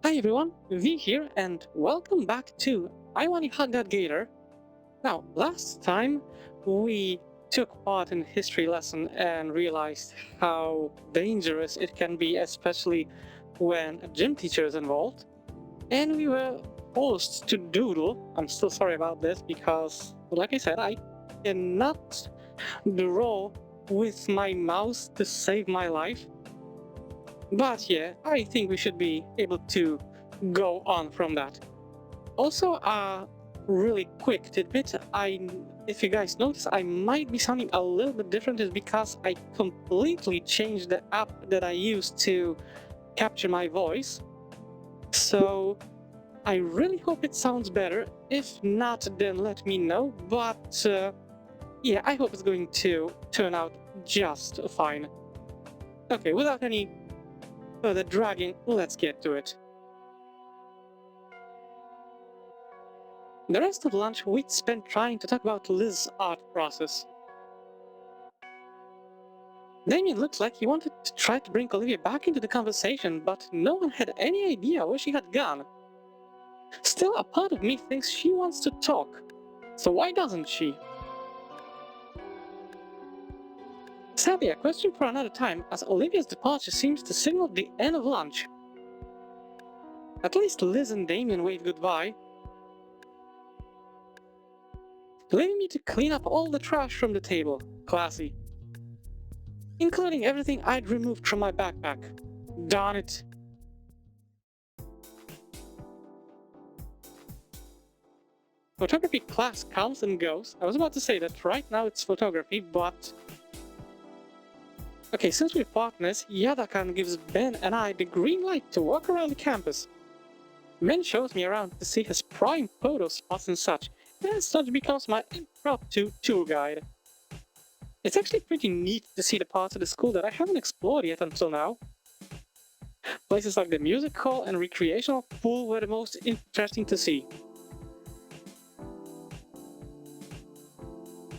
Hi everyone, V here, and welcome back to Wani Gator. Now, last time we took part in a history lesson and realized how dangerous it can be, especially when a gym teacher is involved. And we were forced to doodle. I'm still sorry about this because, like I said, I cannot draw with my mouse to save my life. But yeah, I think we should be able to go on from that. Also, really quick tidbit, if you guys notice, I might be sounding a little bit different is because I completely changed the app that I use to capture my voice. So I really hope it sounds better. If not, then let me know. But yeah, I hope it's going to turn out just fine. Okay, without any further dragging, let's get to it. The rest of lunch we'd spent trying to talk about Liz's art process. Damien looked like he wanted to try to bring Olivia back into the conversation, but no one had any idea where she had gone. Still, a part of me thinks she wants to talk, so why doesn't she? Sadly, a question for another time, as Olivia's departure seems to signal the end of lunch. At least Liz and Damien waved goodbye, leaving me to clean up all the trash from the table. Classy. Including everything I'd removed from my backpack. Darn it. Photography class comes and goes. I was about to say that right now it's photography, but... Okay, since we're partners, Yadakan gives Ben and I the green light to walk around the campus. Ben shows me around to see his prime photo spots and such, and as such becomes my impromptu tour guide. It's actually pretty neat to see the parts of the school that I haven't explored yet until now. Places like the music hall and recreational pool were the most interesting to see.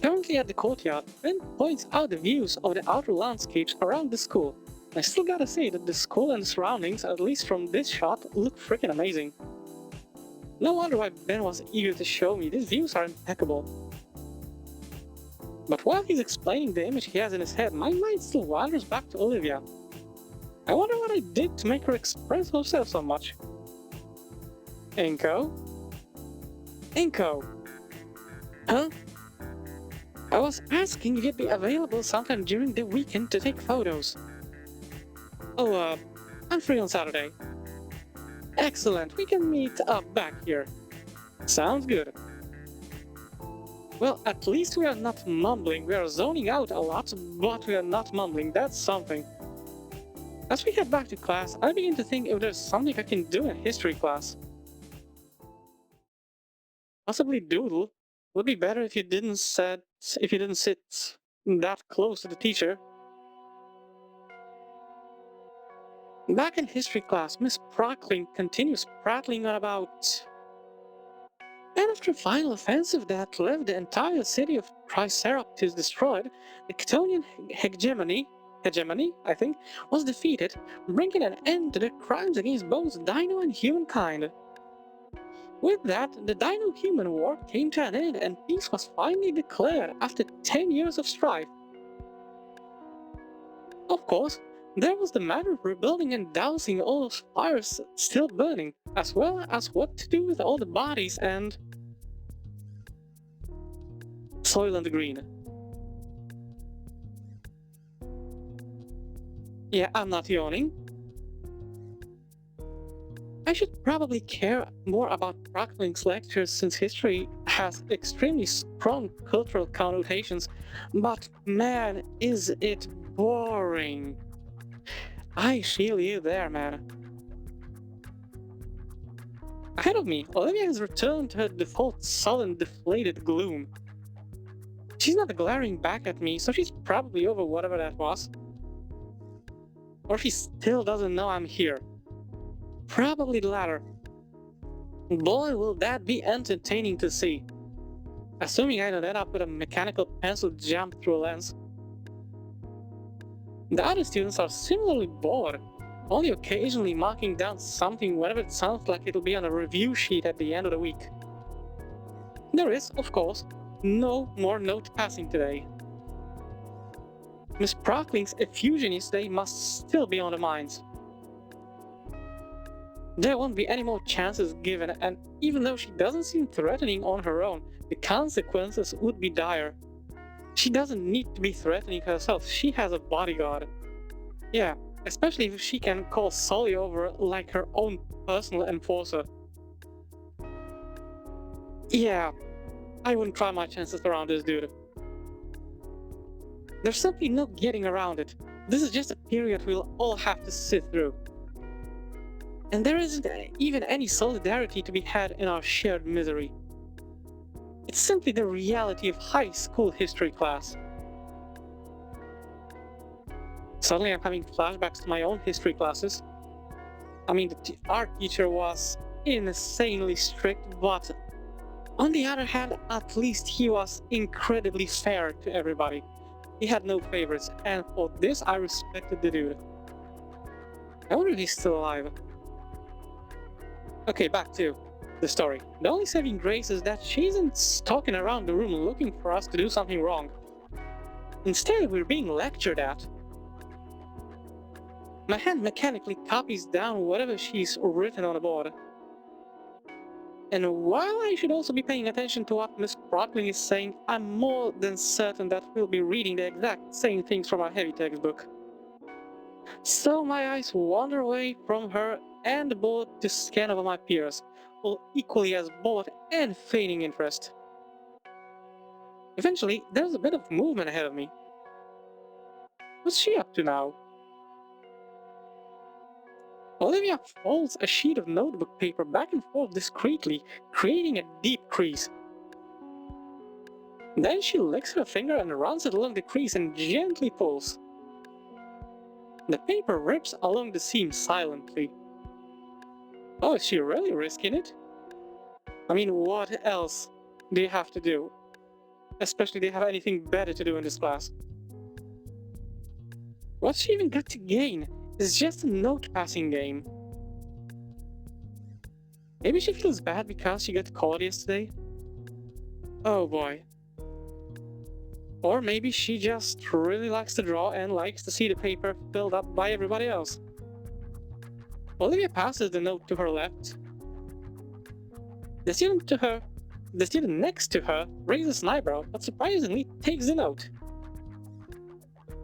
Currently at the courtyard, Ben points out the views of the outer landscapes around the school. I still gotta say that the school and the surroundings, at least from this shot, look freaking amazing. No wonder why Ben was eager to show me, these views are impeccable. But while he's explaining the image he has in his head, my mind still wanders back to Olivia. I wonder what I did to make her express herself so much. Inko? Inko! Huh? I was asking if you'd be available sometime during the weekend to take photos. Oh, I'm free on Saturday. Excellent, we can meet up back here. Sounds good. Well, at least we are not mumbling. We are zoning out a lot, but we are not mumbling. That's something. As we head back to class, I begin to think if there's something I can do in history class. Possibly doodle. Would be better if you didn't sit that close to the teacher. Back in history class, Miss Prockling continues prattling about... And after a final offensive that left the entire city of Triceratops destroyed, the Chthonian hegemony, I think, was defeated, bringing an end to the crimes against both dino and humankind. With that, the Dino-Human War came to an end and peace was finally declared after 10 years of strife. Of course, there was the matter of rebuilding and dousing all those fires still burning, as well as what to do with all the bodies and... Soylent Green. Yeah, I'm not yawning. I should probably care more about Prockling's lectures since history has extremely strong cultural connotations, but man, is it boring. I feel you there, man. Ahead of me, Olivia has returned to her default sullen, deflated gloom. She's not glaring back at me, so she's probably over whatever that was. Or she still doesn't know I'm here. Probably the latter. Boy, will that be entertaining to see. Assuming I don't end up with a mechanical pencil jump through a lens. The other students are similarly bored. only occasionally marking down something whenever it sounds like it'll be on a review sheet at the end of the week. There is, of course, no more note passing today. Miss Prockling's effusion yesterday must still be on the minds. There won't be any more chances given, and even though she doesn't seem threatening on her own, the consequences would be dire. She doesn't need to be threatening herself, she has a bodyguard. Yeah, especially if she can call Sully over like her own personal enforcer. Yeah, I wouldn't try my chances around this dude. There's simply no getting around it. This is just a period we'll all have to sit through. And there isn't even any solidarity to be had in our shared misery. It's simply the reality of high school history class. Suddenly I'm having flashbacks to my own history classes. I mean, the art teacher was insanely strict, but on the other hand, at least he was incredibly fair to everybody. He had no favorites, and for this I respected the dude. I wonder if he's still alive. Okay, back to the story. The only saving grace is that she isn't stalking around the room looking for us to do something wrong. Instead, we're being lectured at. My hand mechanically copies down whatever she's written on the board. And while I should also be paying attention to what Miss Procling is saying, I'm more than certain that we'll be reading the exact same things from our heavy textbook. So my eyes wander away from her and the board to scan over my peers, all equally as bored and feigning interest. Eventually, there's a bit of movement ahead of me. What's she up to now? Olivia folds a sheet of notebook paper back and forth discreetly, creating a deep crease. Then she licks her finger and runs it along the crease and gently pulls. The paper rips along the seam silently. Oh, is she really risking it? I mean, what else do you have to do? Especially if they have anything better to do in this class. What's she even got to gain? It's just a note-passing game. Maybe she feels bad because she got caught yesterday? Oh boy. Or maybe she just really likes to draw and likes to see the paper filled up by everybody else. Olivia passes the note to her left. The student next to her raises an eyebrow, but surprisingly takes the note.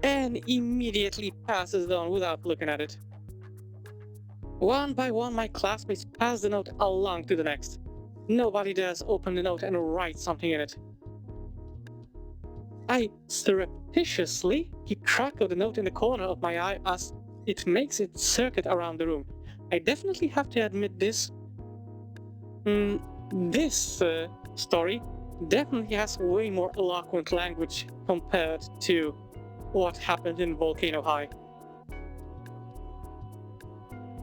And immediately passes it on without looking at it. One by one, my classmates pass the note along to the next. Nobody dares open the note and write something in it. I surreptitiously keep track of the note in the corner of my eye as it makes its circuit around the room. I definitely have to admit this. This story definitely has way more eloquent language compared to what happened in Volcano High.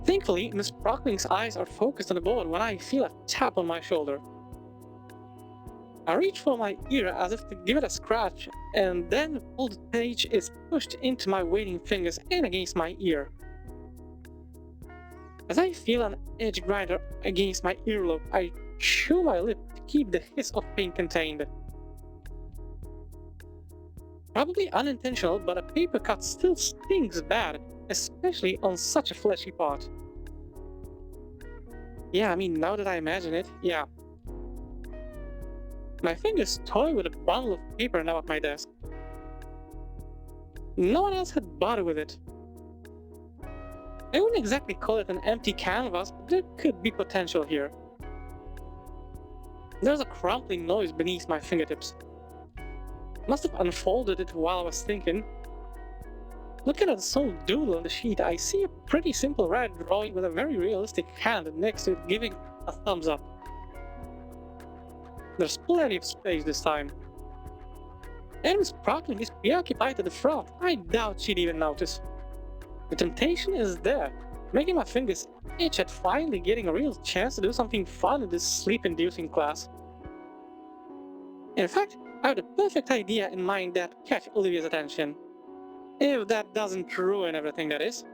Thankfully, Miss Prockling's eyes are focused on the board when I feel a tap on my shoulder. I reach for my ear as if to give it a scratch, and then the folded page is pushed into my waiting fingers and against my ear. As I feel an edge grinder against my earlobe, I chew my lip to keep the hiss of pain contained. Probably unintentional, but a paper cut still stings bad, especially on such a fleshy part. Yeah, I mean, now that I imagine it, yeah. My fingers toy with a bundle of paper now at my desk. No one else had bothered with it. I wouldn't exactly call it an empty canvas, but there could be potential here. There's a crumpling noise beneath my fingertips. Must have unfolded it while I was thinking. Looking at the sole doodle on the sheet, I see a pretty simple red drawing with a very realistic hand next to it giving a thumbs up. There's plenty of space this time. And Miss Procling is preoccupied at the front. I doubt she'd even notice. The temptation is there, making my fingers itch at finally getting a real chance to do something fun in this sleep-inducing class. In fact, I have the perfect idea in mind that catch Olivia's attention. If that doesn't ruin everything, that is.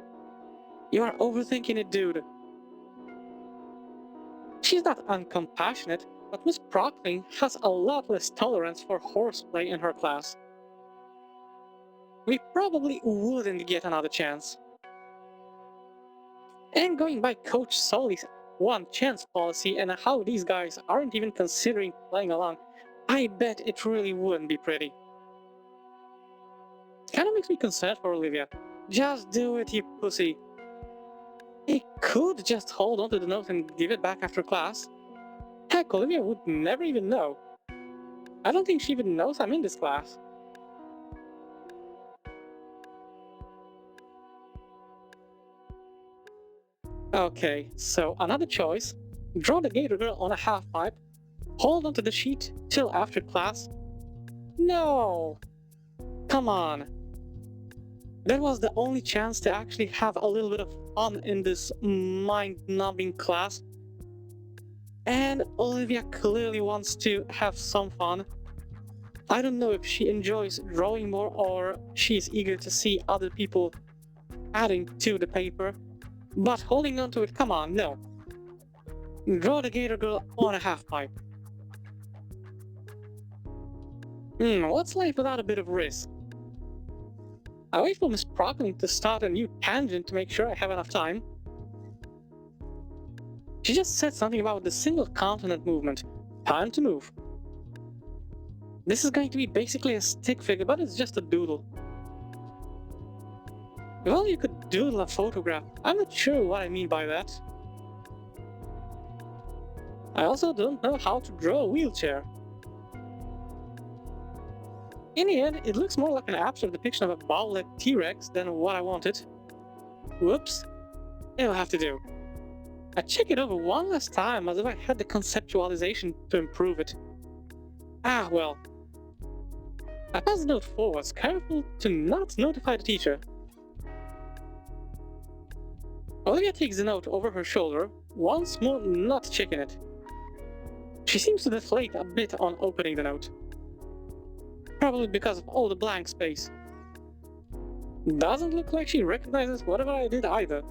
You are overthinking it, dude. She's not uncompassionate, but Miss Procting has a lot less tolerance for horseplay in her class. We probably wouldn't get another chance. And going by Coach Sully's one chance policy and how these guys aren't even considering playing along, I bet it really wouldn't be pretty. Kinda makes me concerned for Olivia. Just do it, you pussy. He could just hold onto the note and give it back after class. Heck, Olivia would never even know. I don't think she even knows I'm in this class. Okay, so another choice. Draw the Gator girl on a half pipe, hold onto the sheet till after class. No! Come on. That was the only chance to actually have a little bit of fun in this mind-numbing class. And Olivia clearly wants to have some fun. I don't know if she enjoys drawing more or she's eager to see other people adding to the paper, but holding on to it, come on, no. Draw the Gator girl on a half pipe. What's life without a bit of risk? I wait for Miss Procklin to start a new tangent to make sure I have enough time. She just said something about the single continent movement. Time to move. This is going to be basically a stick figure, but it's just a doodle. Well, you could doodle a photograph. I'm not sure what I mean by that. I also don't know how to draw a wheelchair. In the end, it looks more like an abstract depiction of a bowlet T-Rex than what I wanted. Whoops. It'll have to do. I check it over one last time as if I had the conceptualization to improve it. Ah, well. I pass the note forwards, careful to not notify the teacher. Olivia takes the note over her shoulder, once more not checking it. She seems to deflate a bit on opening the note. Probably because of all the blank space. Doesn't look like she recognizes whatever I did either.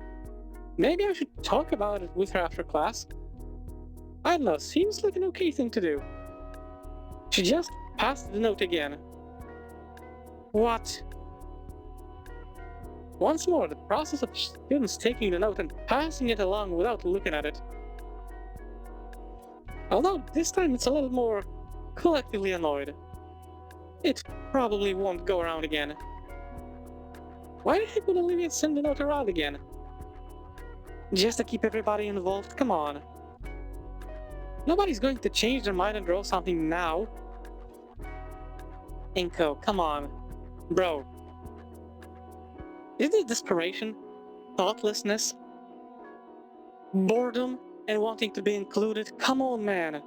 Maybe I should talk about it with her after class. I don't know, seems like an okay thing to do. She just passed the note again. What? Once more, the process of students taking the note and passing it along without looking at it. Although this time it's a little more collectively annoyed. It probably won't go around again. Why the heck would Olivia send the note around again? Just to keep everybody involved? Come on. Nobody's going to change their mind and draw something now. Inko, come on. Bro. Is this desperation? Thoughtlessness? Boredom? And wanting to be included? Come on, man.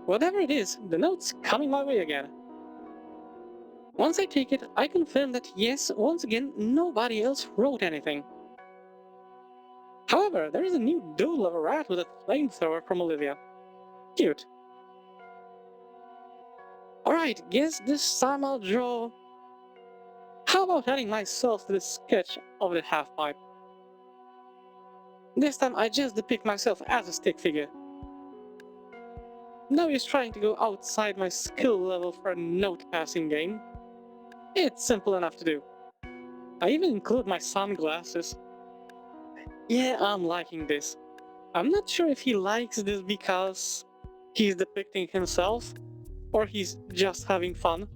Whatever it is, the note's coming my way again. Once I take it, I confirm that yes, once again, nobody else wrote anything. However, there is a new doodle of a rat with a flamethrower from Olivia. Cute. Alright, guess this time I'll draw... How about adding myself to the sketch of the half-pipe? This time I just depict myself as a stick figure. No use trying to go outside my skill level for a note-passing game. It's simple enough to do. I even include my sunglasses. Yeah, I'm liking this. I'm not sure if he likes this because he's depicting himself, or he's just having fun.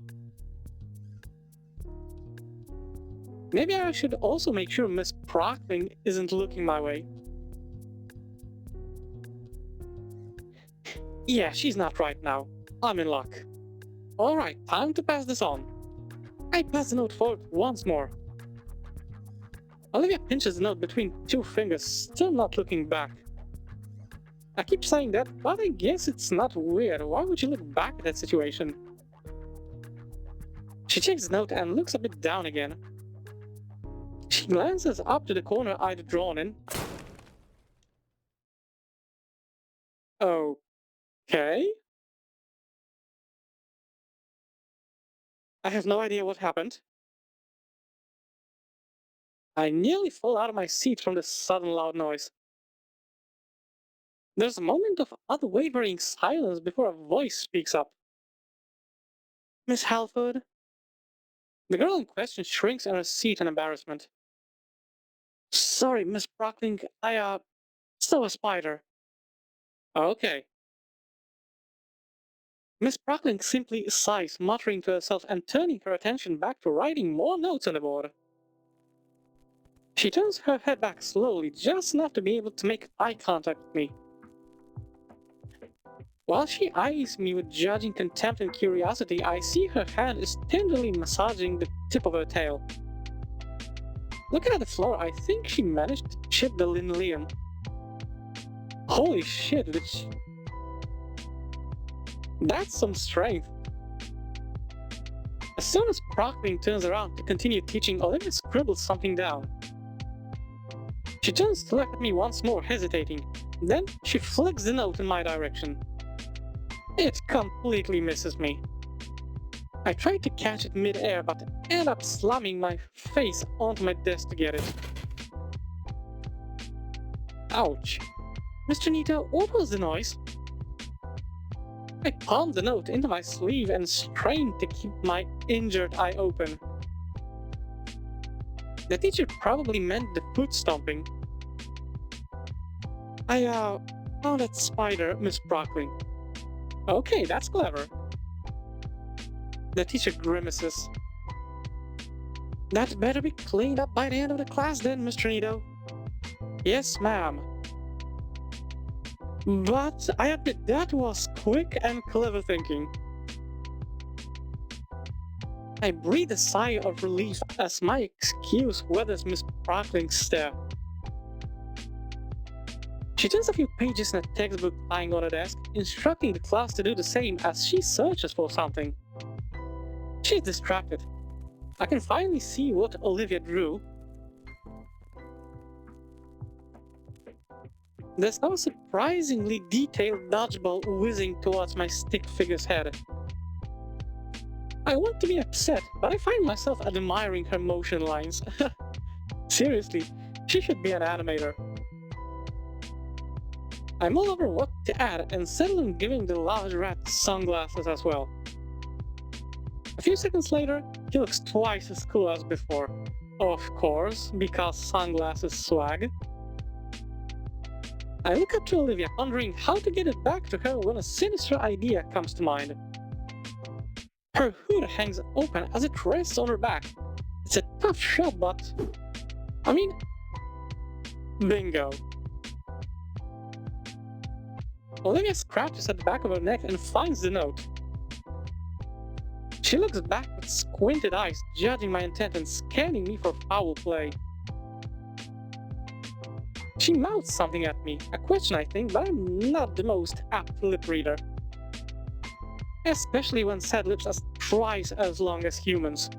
Maybe I should also make sure Miss Procting isn't looking my way. Yeah, she's not right now. I'm in luck. Alright, time to pass this on. I pass the note forward once more. Olivia pinches the note between two fingers, still not looking back. I keep saying that, but I guess it's not weird. Why would you look back at that situation? She checks the note and looks a bit down again. She glances up to the corner I'd drawn in. Okay. I have no idea what happened. I nearly fall out of my seat from the sudden loud noise. There's a moment of unwavering silence before a voice speaks up. Miss Halford? The girl in question shrinks in her seat in embarrassment. Sorry, Miss Brockling, I saw a spider. Okay. Miss Brockling simply sighs, muttering to herself and turning her attention back to writing more notes on the board. She turns her head back slowly, just enough to be able to make eye contact with me. While she eyes me with judging contempt and curiosity, I see her hand is tenderly massaging the tip of her tail. Looking at the floor, I think she managed to chip the linoleum. Holy shit, that's some strength. As soon as Procling turns around to continue teaching, Olivia scribbles something down. She turns to look at me once more, hesitating. Then she flicks the note in my direction. It completely misses me. I try to catch it mid-air, but end up slamming my face onto my desk to get it. Ouch. Mr. Nito, what was the noise? I palmed the note into my sleeve and strained to keep my injured eye open. The teacher probably meant the foot stomping. I found that spider, Miss Brockling. Okay, that's clever. The teacher grimaces. That better be cleaned up by the end of the class then, Mr. Nito. Yes, ma'am. But I admit that was quick and clever thinking. I breathe a sigh of relief as my excuse weathers Miss Brockling's stare. She turns a few pages in a textbook lying on her desk, instructing the class to do the same as she searches for something. She's distracted. I can finally see what Olivia drew. There's now a surprisingly detailed dodgeball whizzing towards my stick figure's head. I want to be upset, but I find myself admiring her motion lines. Seriously, she should be an animator. I mull over what to add and settle on giving the large rat sunglasses as well. A few seconds later, he looks twice as cool as before. Of course, because sunglasses swag. I look up to Olivia, wondering how to get it back to her when a sinister idea comes to mind. Her hood hangs open as it rests on her back. It's a tough shot, but... bingo. Olivia scratches at the back of her neck and finds the note. She looks back with squinted eyes, judging my intent and scanning me for foul play. She mouths something at me, a question I think, but I'm not the most apt lip reader. Especially when said lips are twice as long as humans.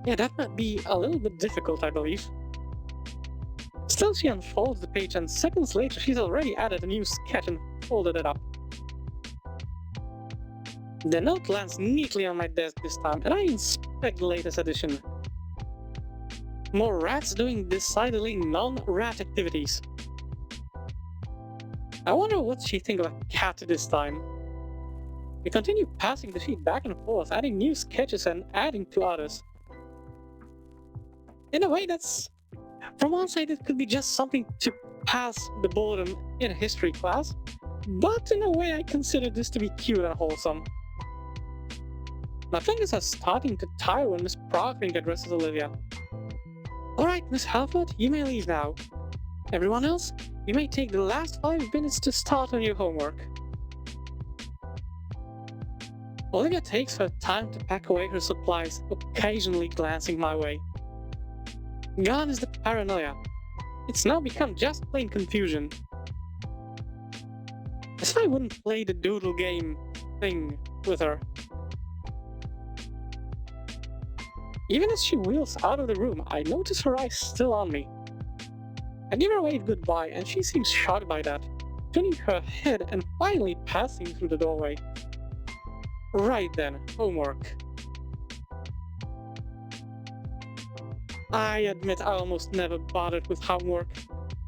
Yeah, that might be a little bit difficult, I believe. Still, she unfolds the page and seconds later she's already added a new sketch and folded it up. The note lands neatly on my desk this time, and I inspect the latest edition. More rats doing decidedly non-rat activities. I wonder what she thinks of a cat this time. We continue passing the sheet back and forth, adding new sketches and adding to others. In a way, that's... From one side, it could be just something to pass the boredom in a history class, but in a way, I consider this to be cute and wholesome. My fingers are starting to tire when Miss Procling addresses Olivia. Alright, Miss Halford, you may leave now. Everyone else, you may take the last 5 minutes to start on your homework. Olivia takes her time to pack away her supplies, occasionally glancing my way. Gone is the paranoia. It's now become just plain confusion. As if I wouldn't play the doodle game thing with her. Even as she wheels out of the room, I notice her eyes still on me. I give her a wave goodbye and she seems shocked by that, turning her head and finally passing through the doorway. Right then, homework. I admit I almost never bothered with homework.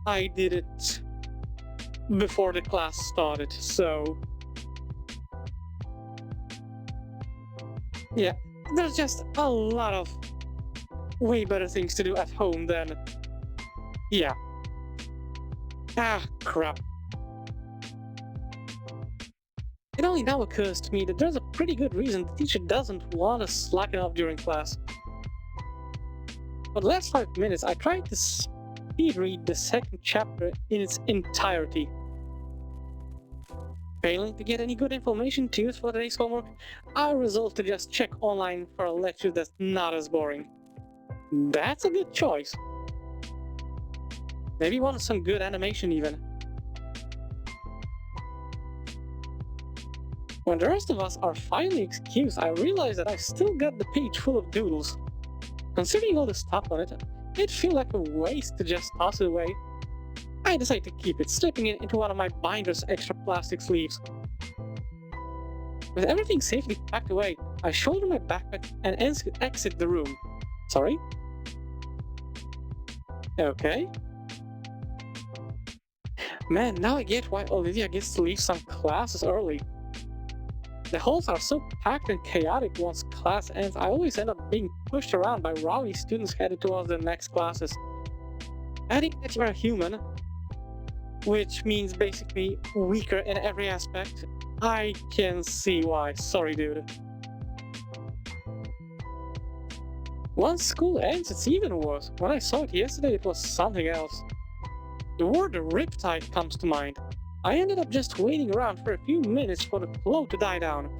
I did it before the class started, so yeah, there's just a lot of way better things to do at home than, yeah. Ah, crap. It only now occurs to me that there's a pretty good reason the teacher doesn't want us slacking off during class. For the last 5 minutes, I tried to speed read the second chapter in its entirety. Failing to get any good information to use for today's homework, I resolved to just check online for a lecture that's not as boring. That's a good choice. Maybe want some good animation even. When the rest of us are finally excused, I realize that I've still got the page full of doodles. Considering all the stuff on it, it'd feel like a waste to just toss it away. I decide to keep it, slipping it into one of my binder's extra plastic sleeves. With everything safely packed away, I shoulder my backpack and exit the room. Sorry? Okay. Man, now I get why Olivia gets to leave some classes early. The halls are so packed and chaotic once class ends, I always end up being pushed around by rowdy students headed towards the next classes. Adding that you're a human, which means basically weaker in every aspect, I can see why. Sorry, dude. Once school ends, it's even worse. When I saw it yesterday, it was something else. The word riptide comes to mind. I ended up just waiting around for a few minutes for the flow to die down.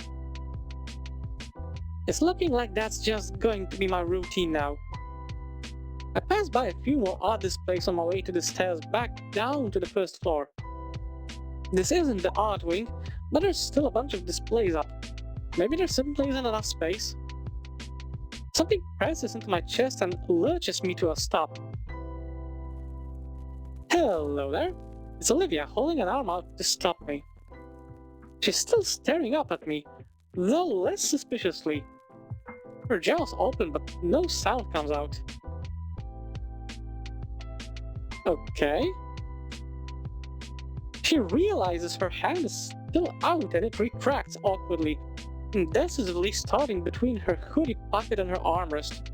It's looking like that's just going to be my routine now. I passed by a few more odd displays on my way to the stairs back down to the first floor. This isn't the art wing, but there's still a bunch of displays up. Maybe there simply isn't enough space. Something presses into my chest and lurches me to a stop. Hello there. It's Olivia, holding an arm out to stop me. She's still staring up at me, though less suspiciously. Her jaws open, but no sound comes out. Okay. She realizes her hand is still out and it retracts awkwardly, indecisively starting between her hoodie pocket and her armrest.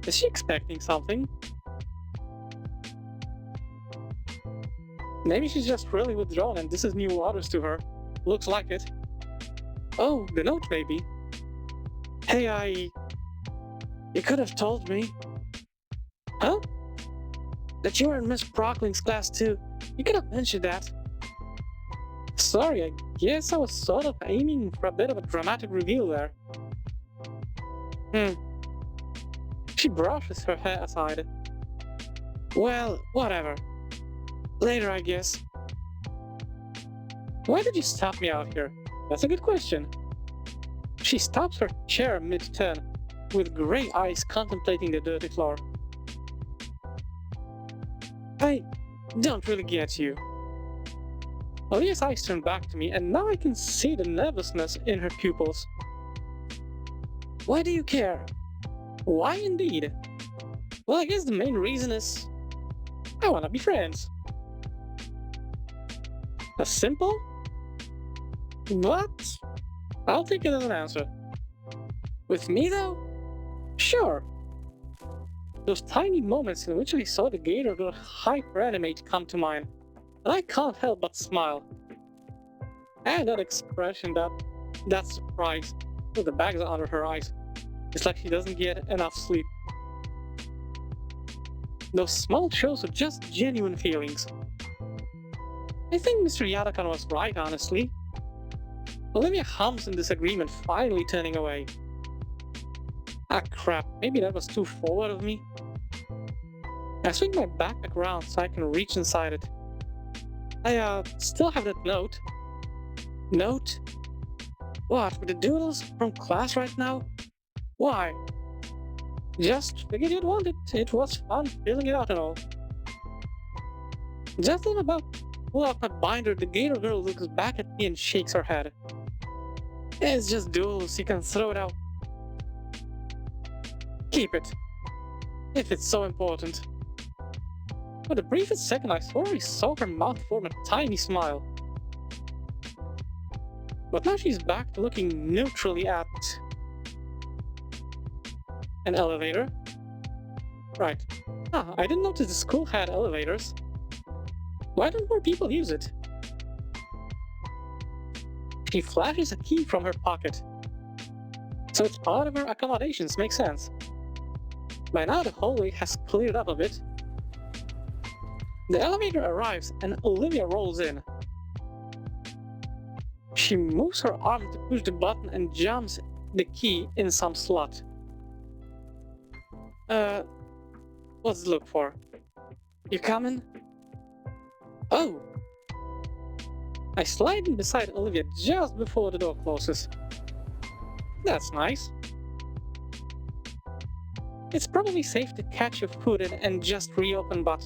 Is she expecting something? Maybe she's just really withdrawn and this is new waters to her. Looks like it. Oh, the note maybe. Hey, you could have told me. Huh? That you were in Miss Brockling's class too. You could have mentioned that. Sorry, I guess I was sort of aiming for a bit of a dramatic reveal there. She brushes her hair aside. Well, whatever. Later, I guess. Why did you stop me out here? That's a good question. She stops her chair mid-turn, with grey eyes contemplating the dirty floor. I don't really get you. Olivia's eyes turn back to me, and now I can see the nervousness in her pupils. Why do you care? Why indeed? Well, I guess the main reason is I want to be friends. As simple? But I'll take it as an answer. With me though? Sure. Those tiny moments in which I saw the Gator girl hyper-animate come to mind, and I can't help but smile. And that expression, that surprise, with the bags under her eyes. It's like she doesn't get enough sleep. Those small shows are just genuine feelings. I think Mr. Yadakan was right, honestly. Olivia hums in disagreement, finally turning away. Ah crap, maybe that was too forward of me. I swing my backpack around so I can reach inside it. I still have that note. Note? What, with the doodles from class right now? Why? Just figured you'd want it. It was fun filling it out and all. Just then about pull out my binder, the Gator girl looks back at me and shakes her head. It's just doodles, you can throw it out. Keep it. If it's so important. For the briefest second I saw her mouth form a tiny smile. But now she's back to looking neutrally at an elevator. Right. I didn't notice the school had elevators. Why don't more people use it? She flashes a key from her pocket. So it's part of her accommodations, makes sense. By now the hallway has cleared up a bit. The elevator arrives and Olivia rolls in. She moves her arm to push the button and jams the key in some slot. What's it look for? You coming? Oh! I slide in beside Olivia just before the door closes. That's nice. It's probably safe to catch your foot in and just reopen, but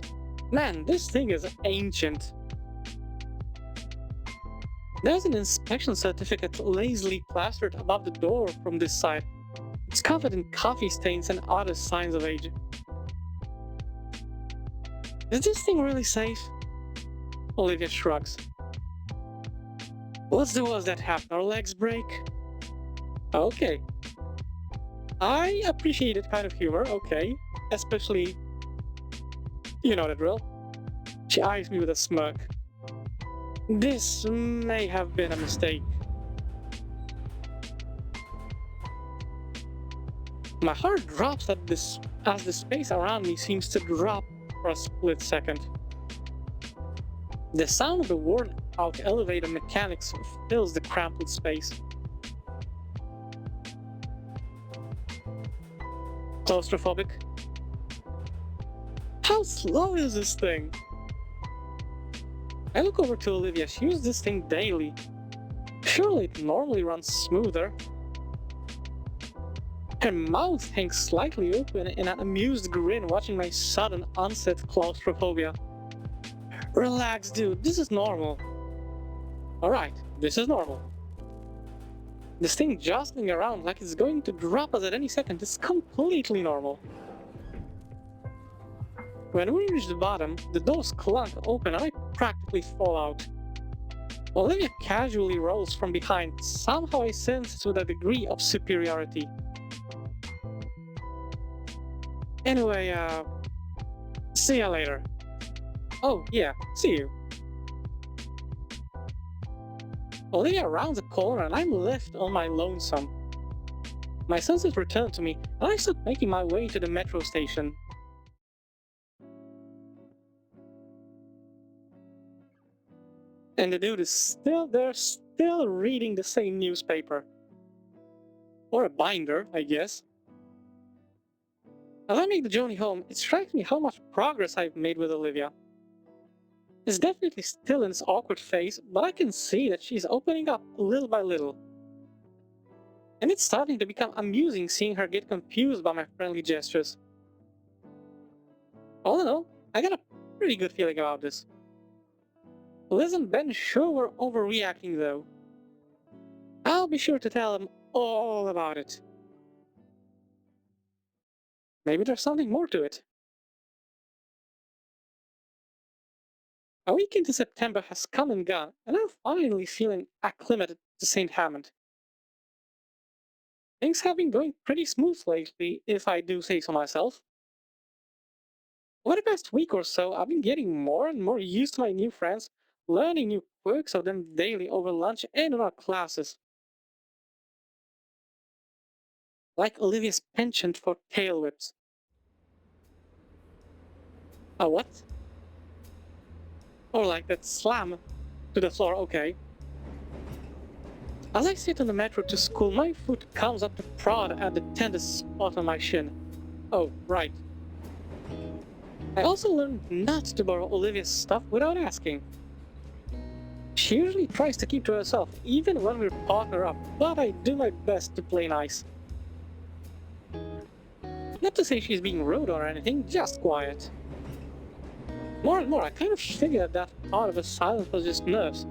man, this thing is ancient. There's an inspection certificate lazily plastered above the door from this side. It's covered in coffee stains and other signs of age. Is this thing really safe? Olivia shrugs. What's the worst that happened? Our legs break? Okay. I appreciate that kind of humor, okay. Especially, you know the drill. She eyes me with a smirk. This may have been a mistake. My heart drops at this as the space around me seems to drop for a split second. The sound of the worn-out elevator mechanics fills the cramped space. Claustrophobic? How slow is this thing? I look over to Olivia. She uses this thing daily. Surely it normally runs smoother. Her mouth hangs slightly open in an amused grin watching my sudden onset claustrophobia. Relax, dude, this is normal. Alright, this is normal. This thing jostling around like it's going to drop us at any second is completely normal. When we reach the bottom, the doors clunk open and I practically fall out. Olivia casually rolls from behind. Somehow I sense it with a degree of superiority. Anyway, see ya later. Oh, yeah, see you. Olivia rounds a corner and I'm left on my lonesome. My senses return to me and I start making my way to the metro station. And the dude is still there, still reading the same newspaper. Or a binder, I guess. As I make the journey home, it strikes me how much progress I've made with Olivia. It's definitely still in its awkward phase, but I can see that she's opening up little by little. And it's starting to become amusing seeing her get confused by my friendly gestures. All in all, I got a pretty good feeling about this. Liz and Ben sure were overreacting though. I'll be sure to tell them all about it. Maybe there's something more to it. A week into September has come and gone, and I'm finally feeling acclimated to St. Hammond. Things have been going pretty smooth lately, if I do say so myself. Over the past week or so, I've been getting more and more used to my new friends, learning new quirks of them daily over lunch and in our classes. Like Olivia's penchant for tail whips. A what? Or like that slam to the floor, okay. As I sit on the metro to school, my foot comes up to prod at the tendest spot on my shin. Oh, right. I also learned not to borrow Olivia's stuff without asking. She usually tries to keep to herself, even when we're partnered up, but I do my best to play nice. Not to say she's being rude or anything, just quiet. More and more, I kind of figured that part of the silence was just nerves.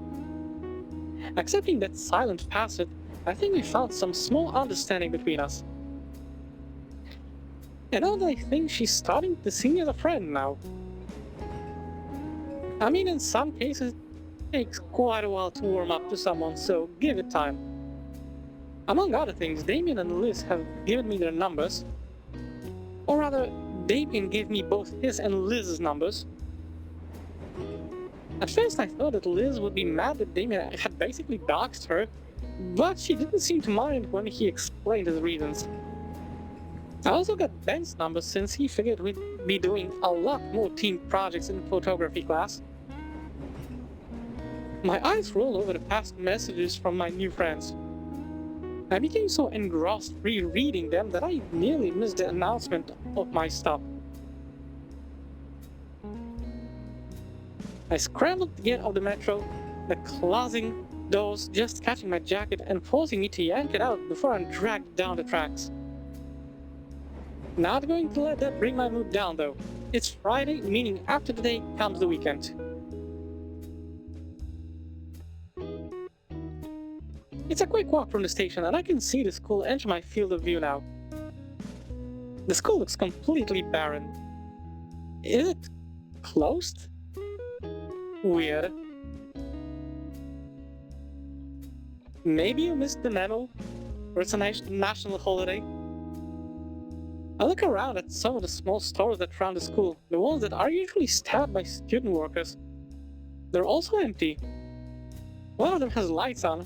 Accepting that silent passed, I think we found some small understanding between us. And I think she's starting to see me as a friend now. I mean, in some cases, it takes quite a while to warm up to someone, so give it time. Among other things, Damien and Liz have given me their numbers. Or rather, Damien gave me both his and Liz's numbers. At first I thought that Liz would be mad that Damien had basically doxed her, but she didn't seem to mind when he explained his reasons. I also got Ben's number since he figured we'd be doing a lot more team projects in photography class. My eyes rolled over the past messages from my new friends. I became so engrossed rereading them that I nearly missed the announcement of my stop. I scrambled to get off the metro, the closing doors just catching my jacket and forcing me to yank it out before I'm dragged down the tracks. Not going to let that bring my mood down though. It's Friday, meaning after today comes the weekend. It's a quick walk from the station and I can see the school enter my field of view now. The school looks completely barren. Is it closed? Weird. Maybe you missed the memo, or it's a national holiday. I look around at some of the small stores that surround the school, the ones that are usually staffed by student workers. They're also empty. One of them has lights on,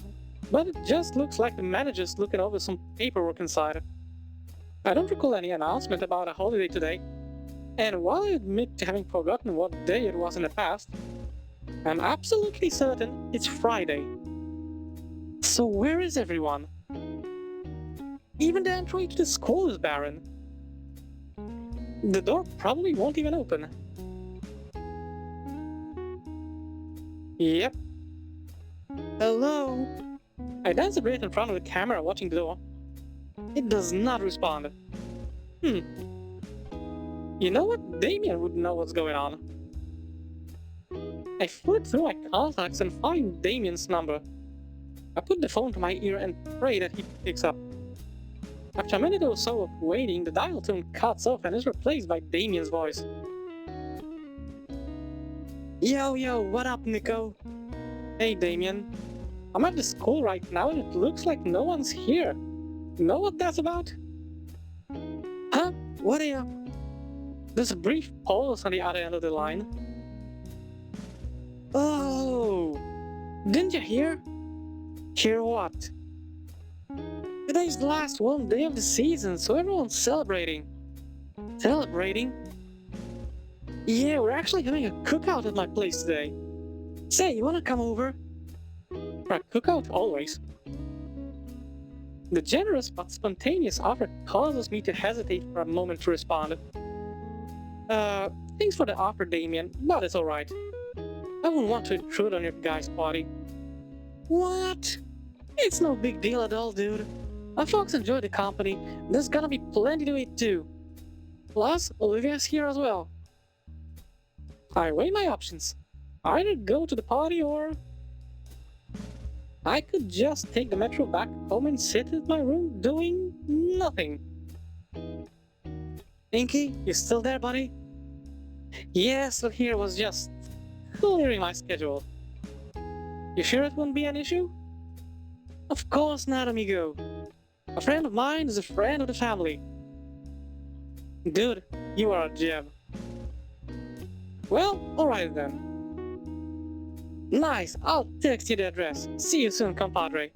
but it just looks like the manager's looking over some paperwork inside. I don't recall any announcement about a holiday today, and while I admit to having forgotten what day it was in the past, I'm absolutely certain it's Friday. So where is everyone? Even the entry to the school is barren. The door probably won't even open. Yep. Hello? I dance a bit in front of the camera watching the door. It does not respond. You know what? Damien would know what's going on. I flip through my contacts and find Damien's number. I put the phone to my ear and pray that he picks up. After a minute or so of waiting, the dial tone cuts off and is replaced by Damien's voice. Yo, what up, Nico? Hey, Damien. I'm at the school right now and it looks like no one's here. Know what that's about? Huh? What are you... There's a brief pause on the other end of the line. Oh! Didn't you hear? Hear what? Today's the last one day of the season, so everyone's celebrating. Celebrating? Yeah, we're actually having a cookout at my place today. Say, you wanna come over? For a cookout, always. The generous but spontaneous offer causes me to hesitate for a moment to respond. Thanks for the offer, Damien, but it's alright. I wouldn't want to intrude on your guys' party. What? It's no big deal at all, dude. My folks enjoy the company. There's gonna be plenty to eat too. Plus, Olivia's here as well. I weigh my options. Either go to the party or... I could just take the metro back home and sit in my room doing nothing. Inky, you still there, buddy? Yeah, still here, was just clearing my schedule. You sure it wouldn't be an issue? Of course not, amigo. A friend of mine is a friend of the family. Dude, you are a gem. Well, alright then. Nice, I'll text you the address. See you soon, compadre.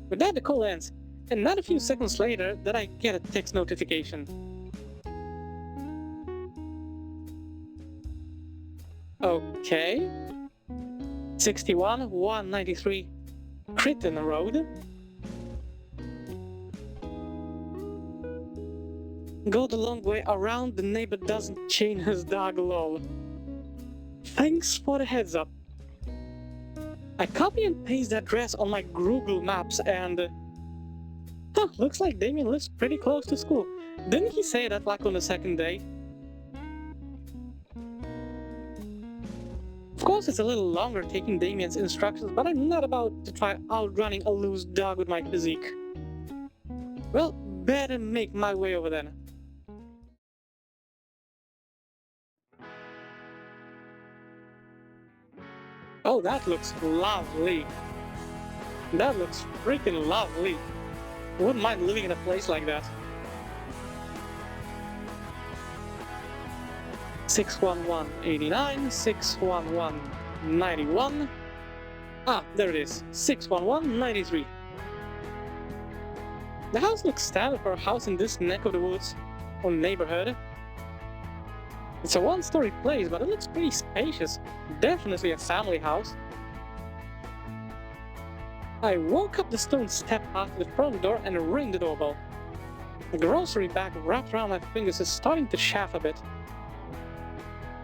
With that, the call ends, and not a few seconds later that I get a text notification. Okay. 61 193 Crichton Road. Go the long way around, the neighbor doesn't chain his dog, lol. Thanks for the heads up. I copy and paste the address on my Google Maps and... looks like Damien lives pretty close to school. Didn't he say that like on the second day? Of course it's a little longer taking Damien's instructions, but I'm not about to try outrunning a loose dog with my physique. Well, better make my way over then. Oh, that looks lovely. That looks freaking lovely. Wouldn't mind living in a place like that. 61189, 61191. Ah, there it is. 61193. The house looks standard for a house in this neck of the woods or neighborhood. It's a one-story place, but it looks pretty spacious. Definitely a family house. I walk up the stone step out the front door and ring the doorbell. The grocery bag wrapped around my fingers is starting to chafe a bit.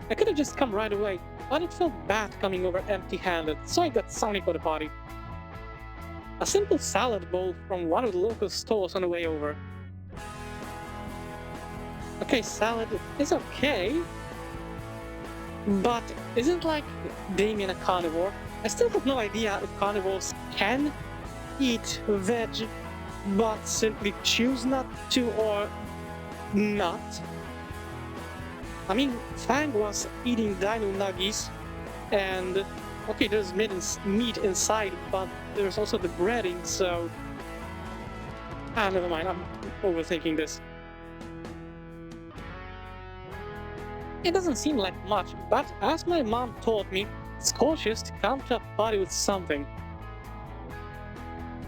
I could have just come right away, but it felt bad coming over empty-handed, so I got something for the party. A simple salad bowl from one of the local stores on the way over. Okay, salad is okay, but isn't like Damien a carnivore? I still have no idea if carnivores can eat veg, but simply choose not to or not. I mean, Fang was eating dino nuggies, and okay, there's meat inside, but there's also the breading, so... Ah, never mind, I'm overthinking this. It doesn't seem like much, but as my mom taught me, it's cautious to come to a party with something.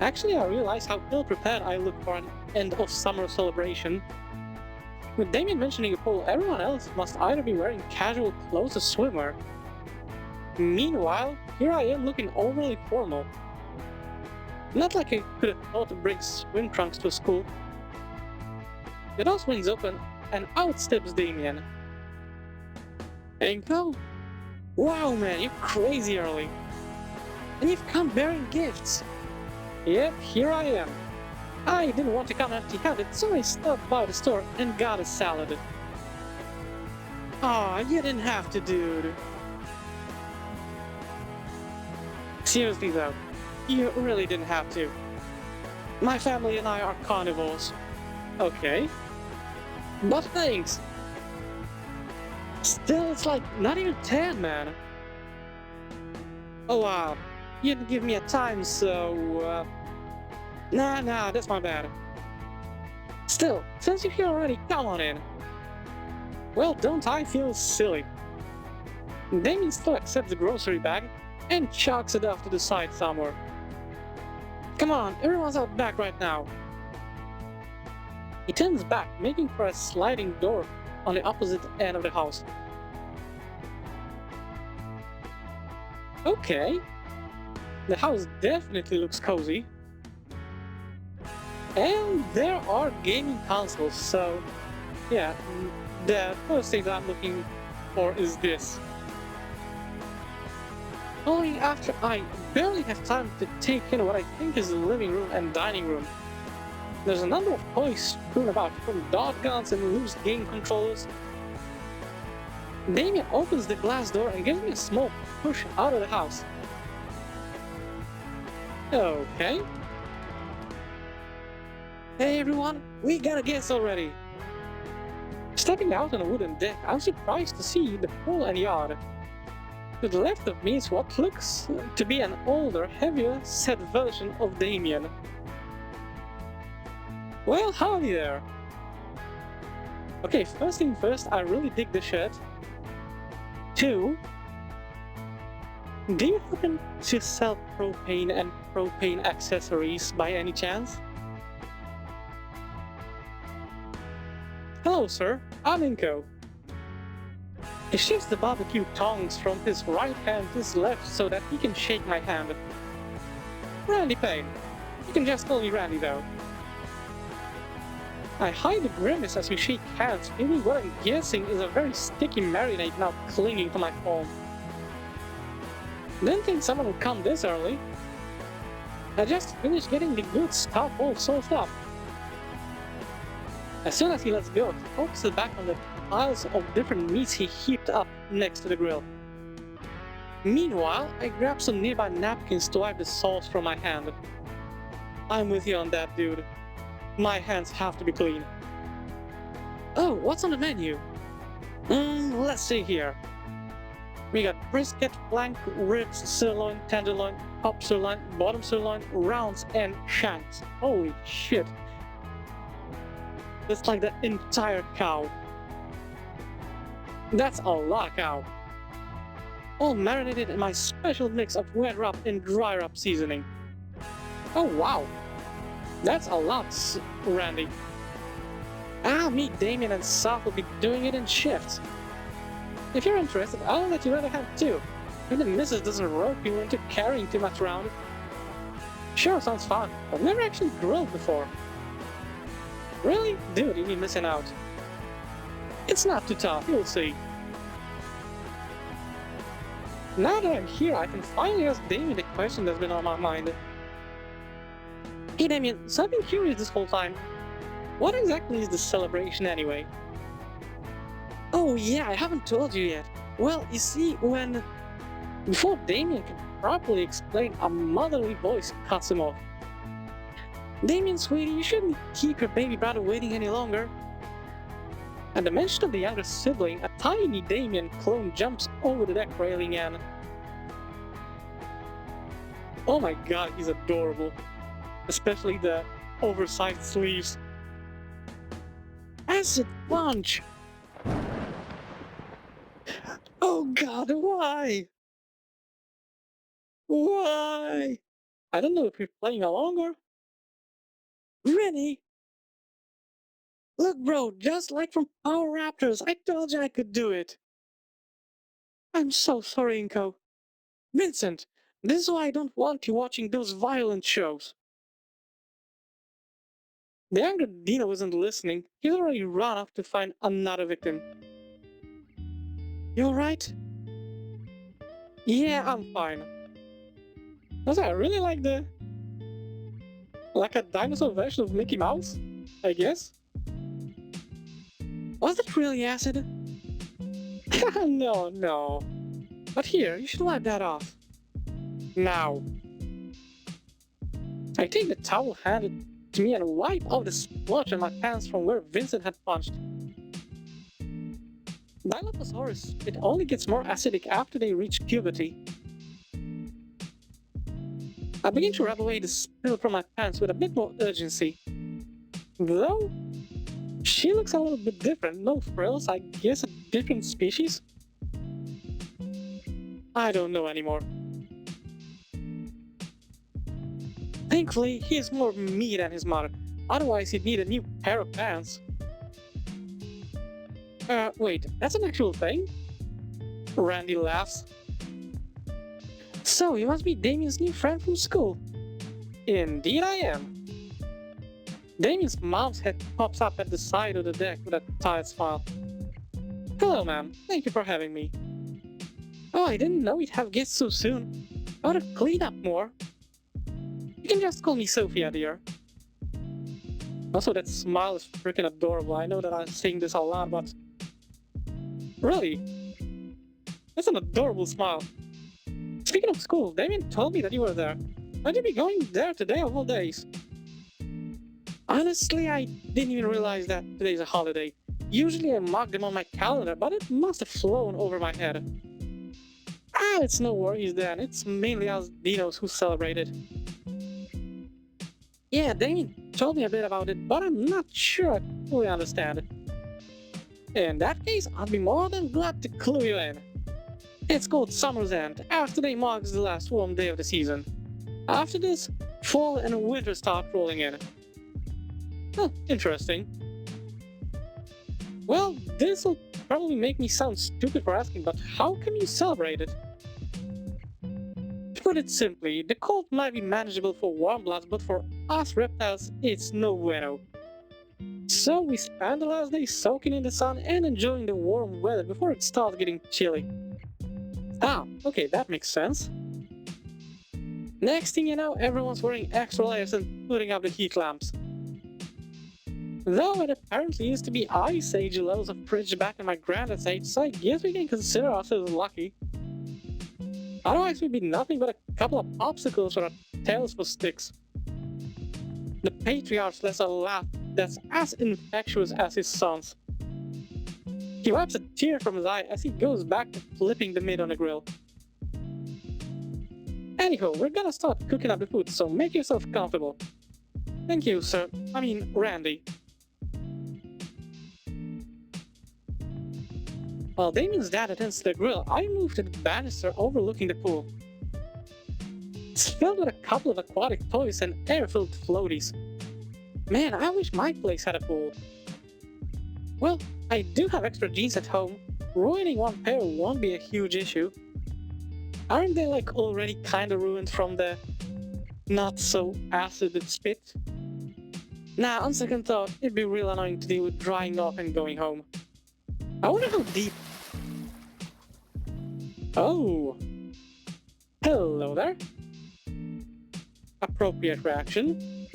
Actually, I realized how ill-prepared I look for an end-of-summer celebration. With Damien mentioning a pool, everyone else must either be wearing casual clothes or swimwear. Meanwhile, here I am looking overly formal. Not like I could have thought to bring swim trunks to school. The door swings open, and out steps Damien. Inko? Wow, man, you're crazy early. And you've come bearing gifts. Yep, here I am. I didn't want to come empty-handed, so I stopped by the store and got a salad. Aw, you didn't have to, dude. Seriously though, you really didn't have to. My family and I are carnivores. Okay. But thanks. Still, it's like not even 10, man. Oh wow, you didn't give me a time, so Nah, that's my bad. Still, since you're here already, come on in. Well, don't I feel silly? Damien still accepts the grocery bag and chucks it off to the side somewhere. Come on, everyone's out back right now. He turns back, making for a sliding door on the opposite end of the house. Okay. The house definitely looks cozy. And there are gaming consoles, so yeah, the first thing that I'm looking for is this. Only after I barely have time to take in what I think is the living room and dining room. There's a number of toys strewn about, from dart guns and loose game controllers. Damien opens the glass door and gives me a small push out of the house. Okay. Hey everyone, we got a guest already! Stepping out on a wooden deck, I'm surprised to see the pool and yard. To the left of me is what looks to be an older, heavier set version of Damien. Well, howdy there! Okay, first thing first, I really dig the shirt. 2. Do you happen to sell propane and propane accessories by any chance? Hello, sir. I'm Inko. He shifts the barbecue tongs from his right hand to his left so that he can shake my hand. Randy Payne. You can just call me Randy, though. I hide the grimace as we shake hands, feeling what I'm guessing is a very sticky marinade now clinging to my palm. Didn't think someone would come this early. I just finished getting the good stuff all soaked up. As soon as he lets go, he focuses back on the piles of different meats he heaped up next to the grill. Meanwhile, I grab some nearby napkins to wipe the sauce from my hand. I'm with you on that, dude. My hands have to be clean. Oh, what's on the menu? Let's see here. We got brisket, flank, ribs, sirloin, tenderloin, top sirloin, bottom sirloin, rounds, and shanks. Holy shit. That's like the entire cow. That's a lot of cow. All marinated in my special mix of wet rub and dry rub seasoning. Oh wow. That's a lot, Randy. Me, Damien, and Saf will be doing it in shifts. If you're interested, I'll let you rather have two. If the missus doesn't rope you into carrying too much around. Sure, sounds fun. I've never actually grilled before. Really? Dude, you'll be missing out. It's not too tough, you'll see. Now that I'm here, I can finally ask Damien the question that's been on my mind. Hey Damien, so I've been curious this whole time. What exactly is the celebration anyway? Oh yeah, I haven't told you yet. Well, you see, before Damien can properly explain, a motherly voice cuts him off. Damien, sweetie, you shouldn't keep your baby brother waiting any longer. At the mention of the younger sibling, a tiny Damien clone jumps over the deck railing and... Oh my god, he's adorable. Especially the oversized sleeves. Acid punch! Oh god, why? Why? I don't know if you're playing along or... Really? Look bro, just like from Power Raptors, I told you I could do it. I'm so sorry, Inko. Vincent, this is why I don't want you watching those violent shows. The younger Dino isn't listening. He's already run off to find another victim. You alright? Yeah, I'm fine. Was I really like a dinosaur version of Mickey Mouse? I guess? Was it really acid? No. But here, you should wipe that off. Now. I take the towel handed to me and wipe off the splotch on my pants from where Vincent had punched. Dilophosaurus, it only gets more acidic after they reach puberty. I begin to rub away the spill from my pants with a bit more urgency. Though, she looks a little bit different. No frills, I guess a different species? I don't know anymore. Thankfully, he is more me than his mother. Otherwise, he'd need a new pair of pants. Wait, that's an actual thing? Randy laughs. So, you must be Damien's new friend from school. Indeed I am. Damien's mom's head pops up at the side of the deck with a tired smile. Hello, ma'am. Thank you for having me. Oh, I didn't know we'd have guests so soon. I would have cleaned up more. You can just call me Sophia, dear. Also, that smile is freaking adorable. I know that I'm saying this a lot, but... Really? That's an adorable smile. Speaking of school, Damien told me that you were there. Might you be going there today of all days? Honestly, I didn't even realize that today's a holiday. Usually I mark them on my calendar, but it must have flown over my head. It's no worries then. It's mainly us dinos who celebrate it. Yeah, Damien told me a bit about it, but I'm not sure I fully understand it. In that case, I'd be more than glad to clue you in. It's called Summer's End. Our today marks the last warm day of the season. After this, fall and winter start rolling in. Huh, interesting. Well, this'll probably make me sound stupid for asking, but how can you celebrate it? To put it simply, the cold might be manageable for warm bloods, but for us reptiles, it's no bueno. So we spend the last day soaking in the sun and enjoying the warm weather before it starts getting chilly. Okay, that makes sense. Next thing you know, everyone's wearing extra layers and putting up the heat lamps. Though it apparently used to be Ice Age levels of fridge back in my granddad's age, so I guess we can consider ourselves lucky. Otherwise we'd be nothing but a couple of popsicles or our tails for sticks. The patriarch lets out a laugh that's as infectious as his son's. He wipes a tear from his eye as he goes back to flipping the meat on the grill. Anyhow, we're gonna start cooking up the food, so make yourself comfortable. Thank you, sir. I mean, Randy. While Damien's dad attends to the grill, I move to the banister overlooking the pool. It's filled with a couple of aquatic toys and air-filled floaties. Man, I wish my place had a pool. Well, I do have extra jeans at home. Ruining one pair won't be a huge issue. Aren't they like already kinda ruined from the not-so-acid spit? Nah, on second thought, it'd be real annoying to deal with drying off and going home. I wonder how deep... Oh! Hello there. Appropriate reaction.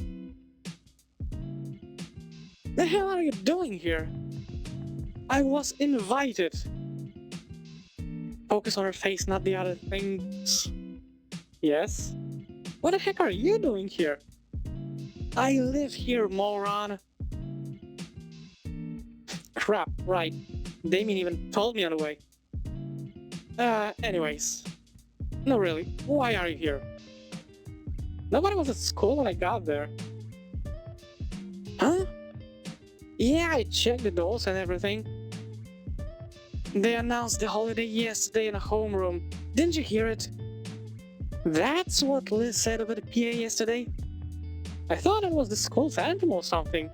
The hell are you doing here? I was invited. Focus on her face, not the other things. Yes? What the heck are you doing here? I live here, moron. Crap, right. Damien even told me on the way. Anyways. No, really, why are you here? Nobody was at school when I got there. Huh? Yeah, I checked the doors and everything. They announced the holiday yesterday in a homeroom. Didn't you hear it? That's what Liz said over the PA yesterday. I thought it was the school's anthem or something.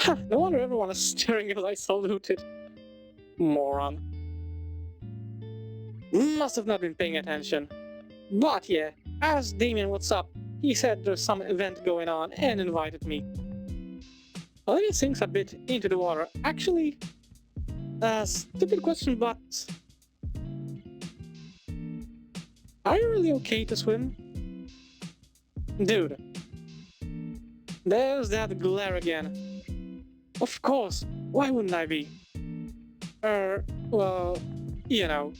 Huh, no wonder everyone is staring as I saluted. Moron. Must have not been paying attention. But yeah, asked Damien what's up. He said there's some event going on and invited me. Olivia sinks a bit into the water. Actually, stupid question, but... Are you really okay to swim? Dude. There's that glare again. Of course, why wouldn't I be? Well, you know.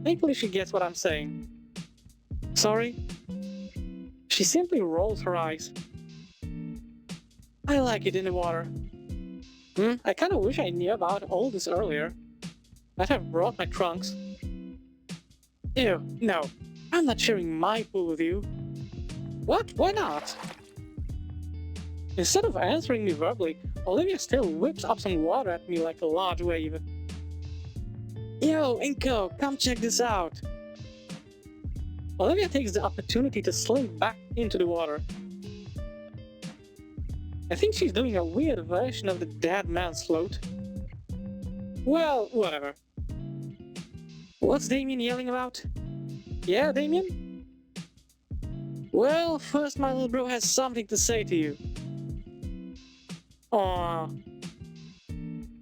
Thankfully she gets what I'm saying. Sorry? She simply rolls her eyes. I like it in the water. I kinda wish I knew about all this earlier. I'd have brought my trunks. Ew, no. I'm not sharing my pool with you. What? Why not? Instead of answering me verbally, Olivia still whips up some water at me like a large wave. Yo, Inko, come check this out. Olivia takes the opportunity to slink back into the water. I think she's doing a weird version of the dead man's float. Well, whatever. What's Damien yelling about? Yeah, Damien? Well, first my little bro has something to say to you. Aww.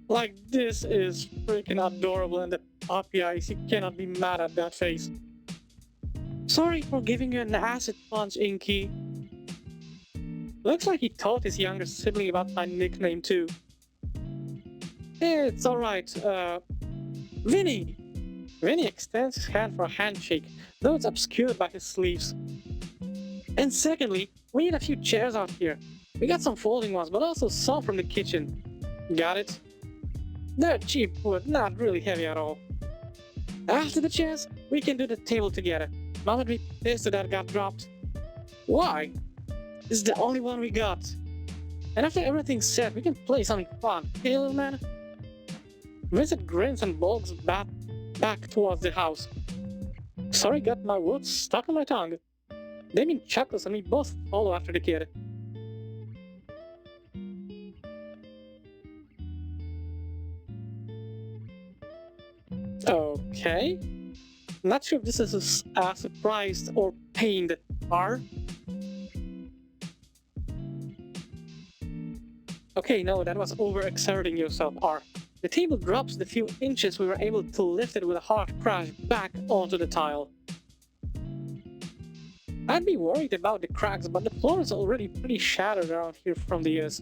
Like, this is freaking adorable, and the puppy eyes, you cannot be mad at that face. Sorry for giving you an acid punch, Inky. Looks like he told his younger sibling about my nickname too. It's alright, Vinny! Vinny extends his hand for a handshake, though it's obscured by his sleeves. And secondly, we need a few chairs out here. We got some folding ones, but also some from the kitchen. Got it? They're cheap wood, not really heavy at all. After the chairs, we can do the table together. Mom would be pissed that got dropped. Why? This is the only one we got. And after everything's set, we can play something fun. Hey, little man? Vincent grins and bulks back towards the house. Sorry, got my words stuck on my tongue. Damien chuckles and we both follow after the kid. Okay. Not sure if this is as surprised or pained are. Okay, no, that was overexerting yourself, R. The table drops the few inches we were able to lift it with a hard crash back onto the tile. I'd be worried about the cracks, but the floor is already pretty shattered around here from the years.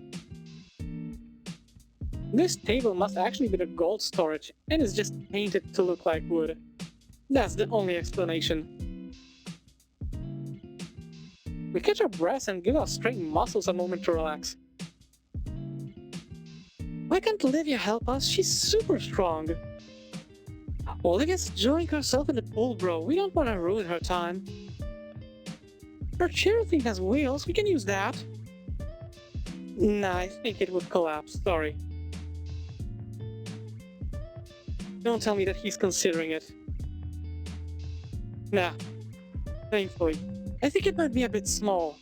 This table must actually be the gold storage, and is just painted to look like wood. That's the only explanation. We catch our breath and give our strained muscles a moment to relax. Why can't Olivia help us? She's super strong. Olivia's enjoying herself in the pool, bro. We don't want to ruin her time. Her chair thing has wheels. We can use that. Nah, I think it would collapse. Sorry. Don't tell me that he's considering it. Nah. Thankfully. I think it might be a bit small.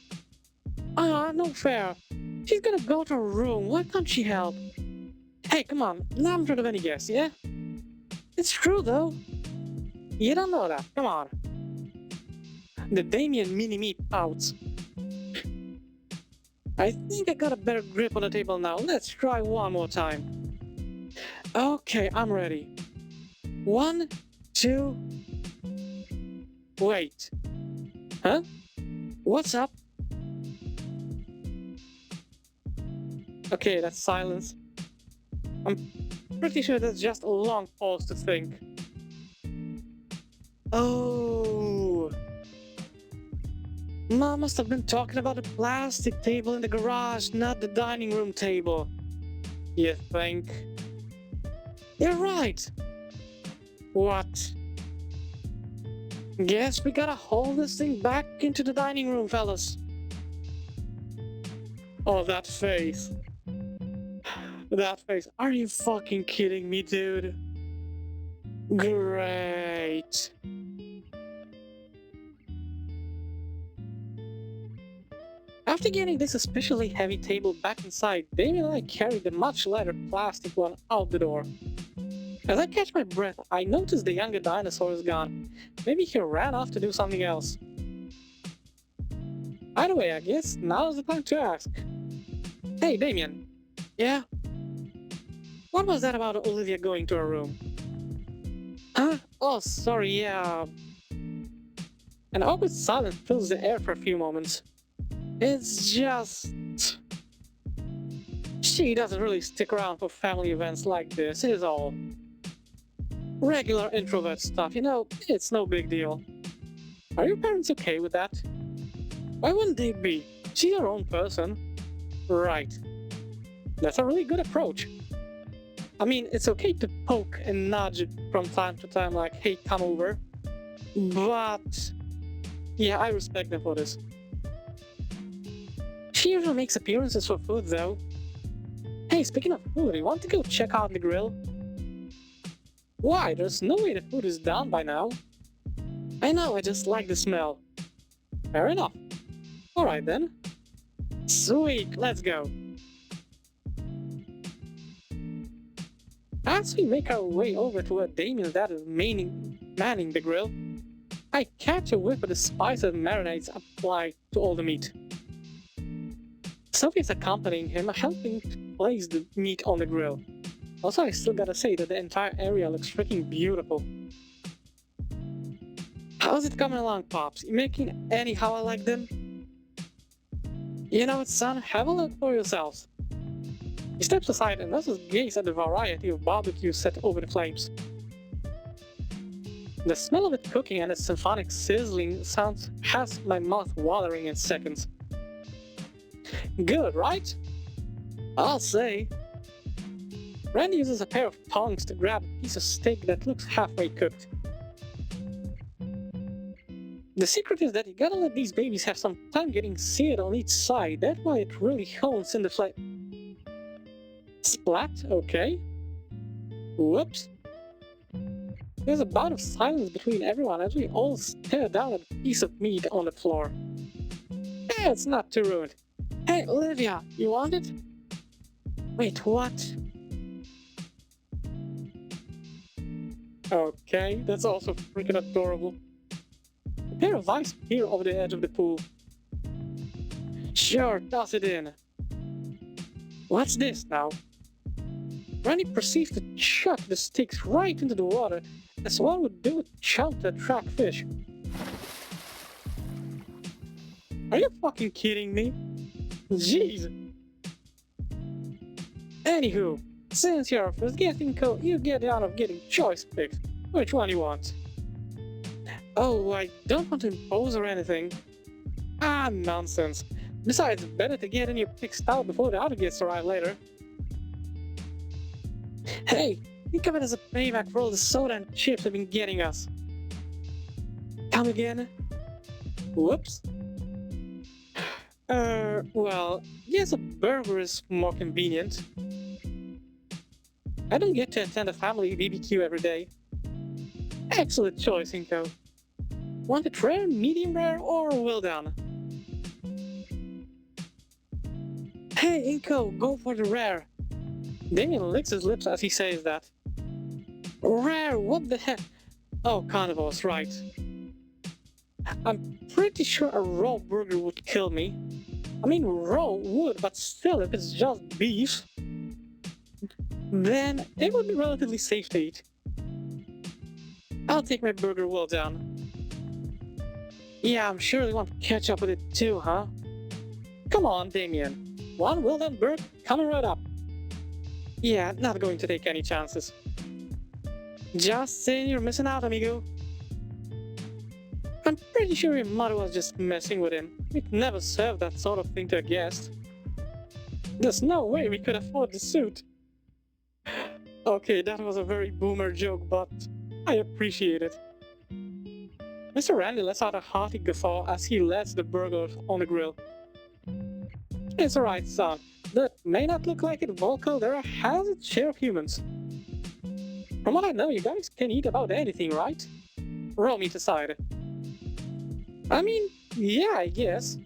No fair. She's gonna go to her room. Why can't she help? Hey, come on. Now I'm trying to any guess, yeah? It's true, though. You don't know that. Come on. The Damien mini-me pouts. I think I got a better grip on the table now. Let's try one more time. Okay, I'm ready. 1, 2... Wait. Huh? What's up? Okay, that's silence. I'm pretty sure that's just a long pause to think. Oh... Mom must have been talking about the plastic table in the garage, not the dining room table. You think? You're right! What? Guess we gotta haul this thing back into the dining room, fellas. Oh, that face. That face. Are you fucking kidding me, dude? Great. After getting this especially heavy table back inside, Damien and I carried the much lighter plastic one out the door. As I catch my breath, I notice the younger dinosaur is gone. Maybe he ran off to do something else. Either way, I guess now's the time to ask. Hey, Damien. Yeah? What was that about Olivia going to her room? Huh? Oh, sorry, yeah. An awkward silence fills the air for a few moments. It's just... She doesn't really stick around for family events like this, is all. Regular introvert stuff, you know, it's no big deal. Are your parents okay with that? Why wouldn't they be? She's her own person. Right. That's a really good approach. I mean, it's okay to poke and nudge from time to time like, hey, come over. But... yeah, I respect them for this. She usually makes appearances for food, though. Hey, speaking of food, you want to go check out the grill? Why? There's no way the food is done by now. I know, I just like the smell. Fair enough. Alright then. Sweet, let's go. As we make our way over to where Damien's dad is manning the grill, I catch a whiff of the spices and marinades applied to all the meat. Sophie's accompanying him, helping to place the meat on the grill. Also, I still gotta say that the entire area looks freaking beautiful. How's it coming along, Pops? You making any how I like them? You know what, son? Have a look for yourselves. He steps aside and lets us gaze at the variety of BBQ set over the flames. The smell of it cooking and its symphonic sizzling sounds has my mouth watering in seconds. Good, right? I'll say. Randy uses a pair of tongs to grab a piece of steak that looks halfway cooked. The secret is that you gotta let these babies have some time getting seared on each side. That's why it really hones in the flame. Splat, okay. Whoops. There's a bout of silence between everyone as we all stare down at a piece of meat on the floor. It's not too ruined. Hey, Olivia, you want it? Wait, what? Okay, that's also freaking adorable. A pair of eyes peer over the edge of the pool. Sure, toss it in. What's this now? Randy proceeds to chuck the sticks right into the water as one would do with chunk to attract fish. Are you fucking kidding me? Jeez. Anywho, since you're first getting cold, you get out of getting choice picks. Which one you want? Oh, I don't want to impose or anything. Ah, nonsense. Besides, better to get in your picks out before the other kids arrive later. Hey, think of it as a payback for all the soda and chips have been getting us. Come again? Whoops. Well, yes, a burger is more convenient. I don't get to attend a family BBQ every day. Excellent choice, Inko. Want it rare, medium rare, or well done? Hey, Inko, go for the rare. Damien licks his lips as he says that. Rare, what the heck? Oh, carnivores, right. I'm pretty sure a raw burger would kill me. I mean, raw would, but still, if it's just beef, then it would be relatively safe to eat. I'll take my burger well done. Yeah, I'm sure you want to catch up with it too, huh? Come on, Damien. One well done burger coming right up. Yeah, not going to take any chances. Just saying you're missing out, amigo. I'm pretty sure your mother was just messing with him. We'd never serve that sort of thing to a guest. There's no way we could afford the suit. Okay, that was a very boomer joke, but I appreciate it. Mr. Randy lets out a hearty guffaw as he lets the burger on the grill. It's alright, son. That may not look like it, Volko, there has its share of humans. From what I know, you guys can eat about anything, right? Raw meat aside. I mean, yeah, I guess.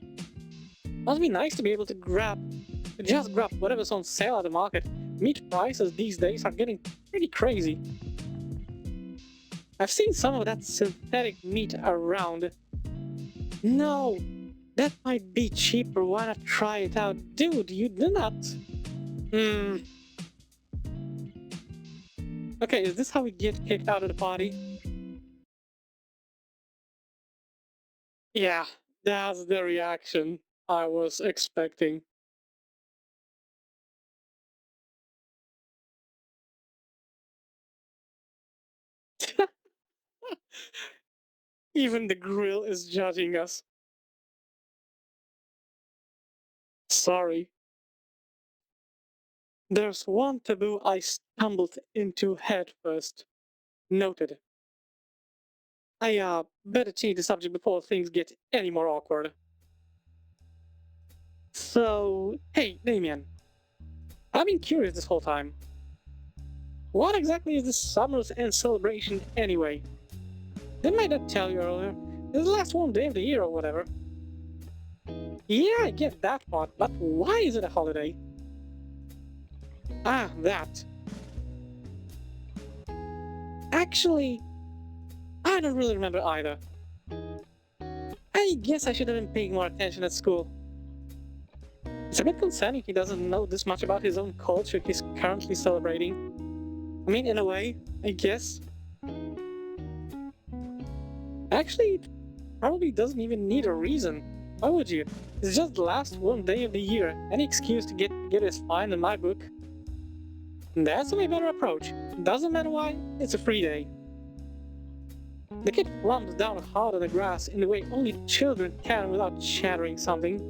Must be nice to be able to just grab whatever's on sale at the market. Meat prices these days are getting pretty crazy. I've seen some of that synthetic meat around. No, that might be cheaper, why not try it out? Dude, you do not. Okay, is this how we get kicked out of the party? Yeah, that's the reaction I was expecting. Even the grill is judging us. Sorry. There's one taboo I stumbled into head first. Noted. I better change the subject before things get any more awkward. So, hey, Damien. I've been curious this whole time. What exactly is this summer's end celebration anyway? Didn't my dad tell you earlier? It's the last warm day of the year or whatever. Yeah, I get that part, but why is it a holiday? Ah, that. Actually, I don't really remember either. I guess I should have been paying more attention at school. It's a bit concerning he doesn't know this much about his own culture he's currently celebrating. I mean, in a way, I guess. Actually, it probably doesn't even need a reason. Why would you? It's just the last one day of the year. Any excuse to get together is fine in my book. And that's a way better approach. Doesn't matter why, it's a free day. The kid plumbs down hard on the grass in the way only children can without shattering something.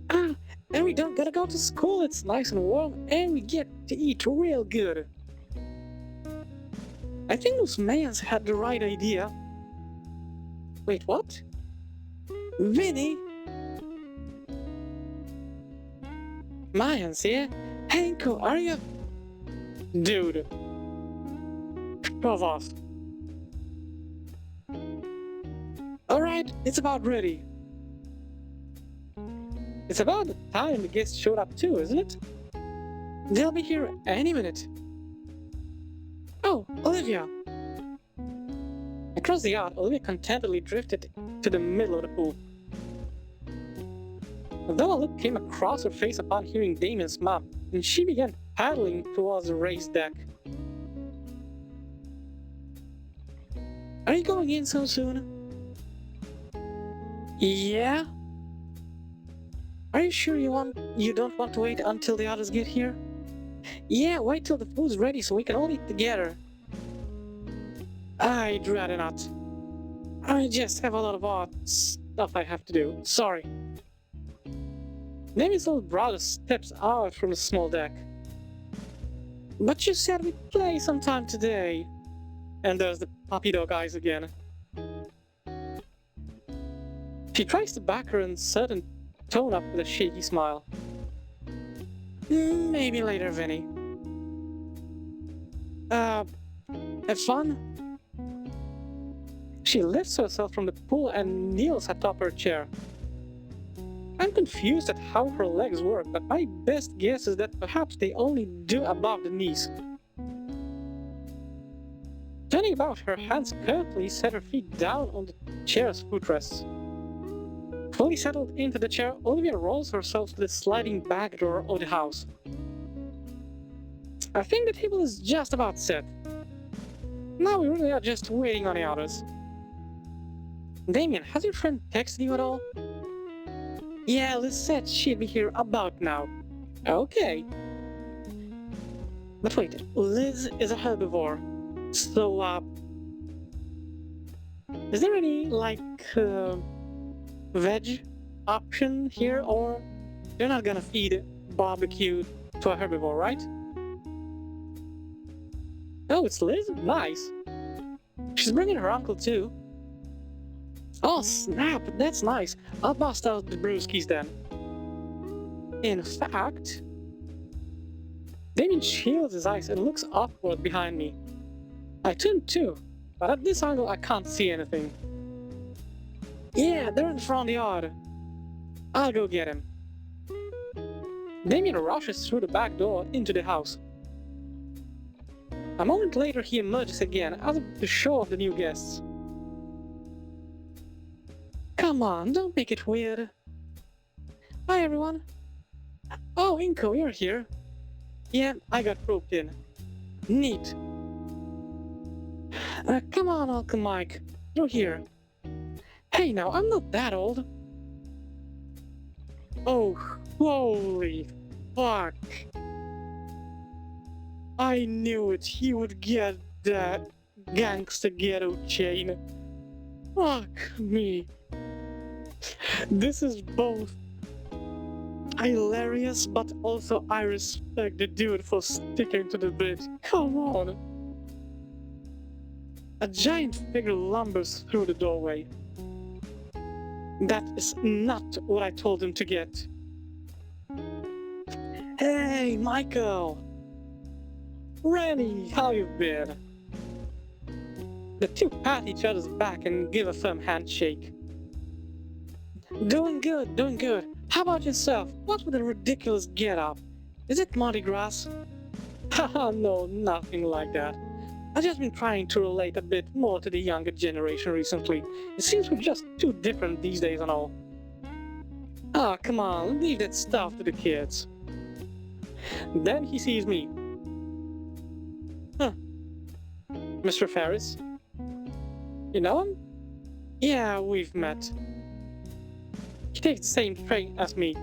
Ah, and we don't gotta go to school, it's nice and warm, and we get to eat real good. I think those Mayans had the right idea. Wait, what? Vinny? Mayans, yeah? Hanko, are you? Dude. Shove off. Alright, it's about ready. It's about the time the guests showed up too, isn't it? They'll be here any minute. Oh, Olivia! Across the yard, Olivia contentedly drifted to the middle of the pool. Though a look came across her face upon hearing Damien's mom, and she began paddling towards the raised deck. Are you going in so soon? Yeah? Are you sure you don't want to wait until the others get here? Yeah, wait till the food's ready so we can all eat together. I'd rather not. I just have a lot of odd stuff I have to do. Sorry. Nami's little brother steps out from the small deck. But you said we'd play sometime today. And there's the puppy dog eyes again. She tries to back her uncertain tone up with a shaky smile. Maybe later, Vinny. Have fun? She lifts herself from the pool and kneels atop her chair. I'm confused at how her legs work, but my best guess is that perhaps they only do above the knees. Turning about, her hands carefully set her feet down on the chair's footrests. Fully settled into the chair, Olivia rolls herself to the sliding back door of the house. I think the table is just about set. Now we really are just waiting on the others. Damien, has your friend texted you at all? Yeah, Liz said she'd be here about now. Okay. But wait, Liz is a herbivore. So, is there any, veg option here, or you're not gonna feed barbecue to a herbivore, right? Oh, it's Liz? Nice. She's bringing her uncle too. Oh snap, that's nice. I'll bust out the brewskis then. In fact... Damien shields his eyes and looks upward behind me. I turn too, but at this angle I can't see anything. Yeah, they're in the front yard. I'll go get him. Damien rushes through the back door into the house. A moment later he emerges again out of the show of the new guests. Come on, don't make it weird. Hi everyone. Oh, Inko, you're here. Yeah, I got roped in. Neat. Come on, Uncle Mike. You're here. Hey now, I'm not that old. Oh, holy fuck. I knew it, he would get that gangsta ghetto chain. Fuck me. This is both hilarious, but also I respect the dude for sticking to the bit. Come on. A giant figure lumbers through the doorway. That is not what I told him to get. Hey, Michael! Rennie, how you been? The two pat each other's back and give a firm handshake. Doing good, doing good. How about yourself? What with a ridiculous get-up? Is it Mardi Gras? Haha, no, nothing like that. I've just been trying to relate a bit more to the younger generation recently. It seems we're just too different these days and all. Ah, come on, leave that stuff to the kids. Then he sees me. Huh. Mr. Ferris? You know him? Yeah, we've met. He takes the same train as me.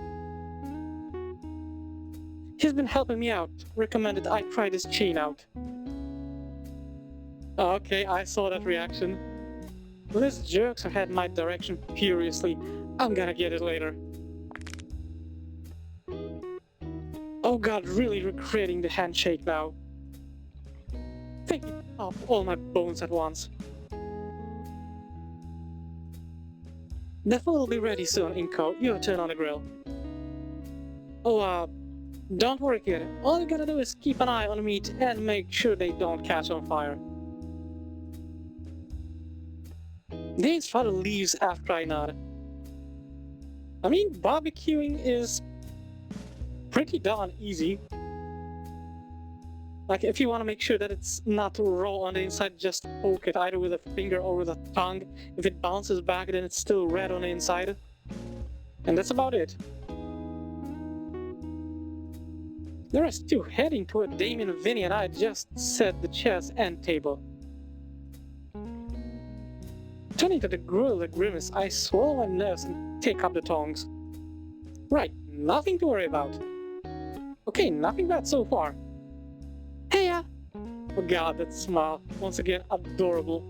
He's been helping me out, recommended I try this chain out. Okay, I saw that reaction. Liz jerks her head in my direction furiously. I'm gonna get it later. Oh god, really recreating the handshake now. Thinking of all my bones at once. The food will be ready soon, Inko. Your turn on the grill. Oh, don't worry, kid. All you gotta do is keep an eye on the meat and make sure they don't catch on fire. Dane's father leaves after I nod. I mean, barbecuing is pretty darn easy. Like, if you want to make sure that it's not raw on the inside, just poke it either with a finger or with a tongue. If it bounces back, then it's still red on the inside. And that's about it. The rest too, heading toward Damien, Vinny, and I just set the chairs and table. Turning to the grill with a grimace, I swallow my nerves and take up the tongs. Right, nothing to worry about. Okay, nothing bad so far. Heya! Oh god, that smile. Once again, adorable.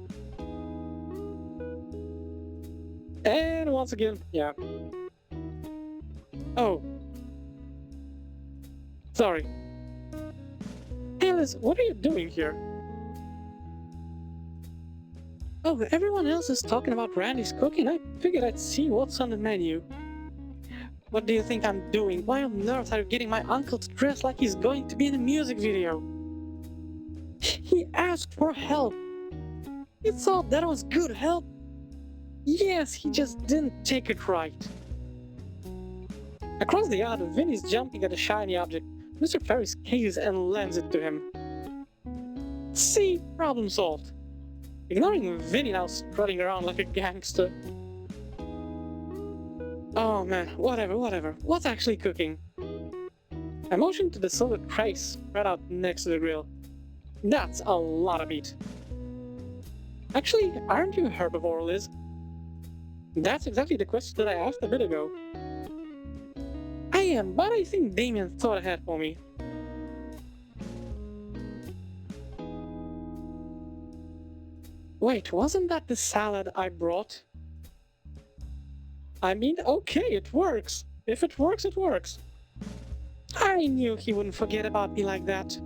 And once again, yeah. Oh. Sorry. Hey Liz, what are you doing here? Oh, everyone else is talking about Randy's cooking. I figured I'd see what's on the menu. What do you think I'm doing? Why on earth are you getting my uncle to dress like he's going to be in a music video? He asked for help. You thought that was good help? Yes, he just didn't take it right. Across the yard, Vinny's jumping at a shiny object. Mr. Ferry scales and lends it to him. See? Problem solved. Ignoring Vinny now strutting around like a gangster. Oh man, whatever. What's actually cooking? I motioned to the silver tray spread out next to the grill. That's a lot of meat. Actually, aren't you a herbivore, Liz? That's exactly the question that I asked a bit ago. I am, but I think Damien thought ahead for me. Wait, wasn't that the salad I brought? I mean, okay, it works. If it works, it works. I knew he wouldn't forget about me like that.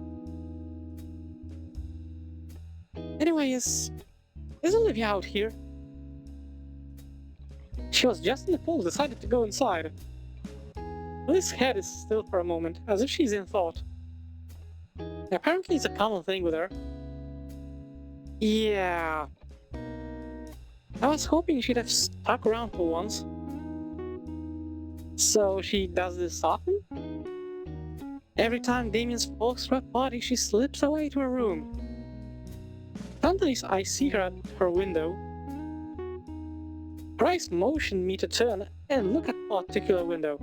Anyway, is Olivia out here? She was just in the pool, decided to go inside. Liz's head is still for a moment, as if she's in thought. Apparently it's a common thing with her. Yeah. I was hoping she'd have stuck around for once. So she does this often? Every time Damien's folks throw a party, she slips away to her room. Sometimes I see her at her window. Christ motioned me to turn and look at a particular window.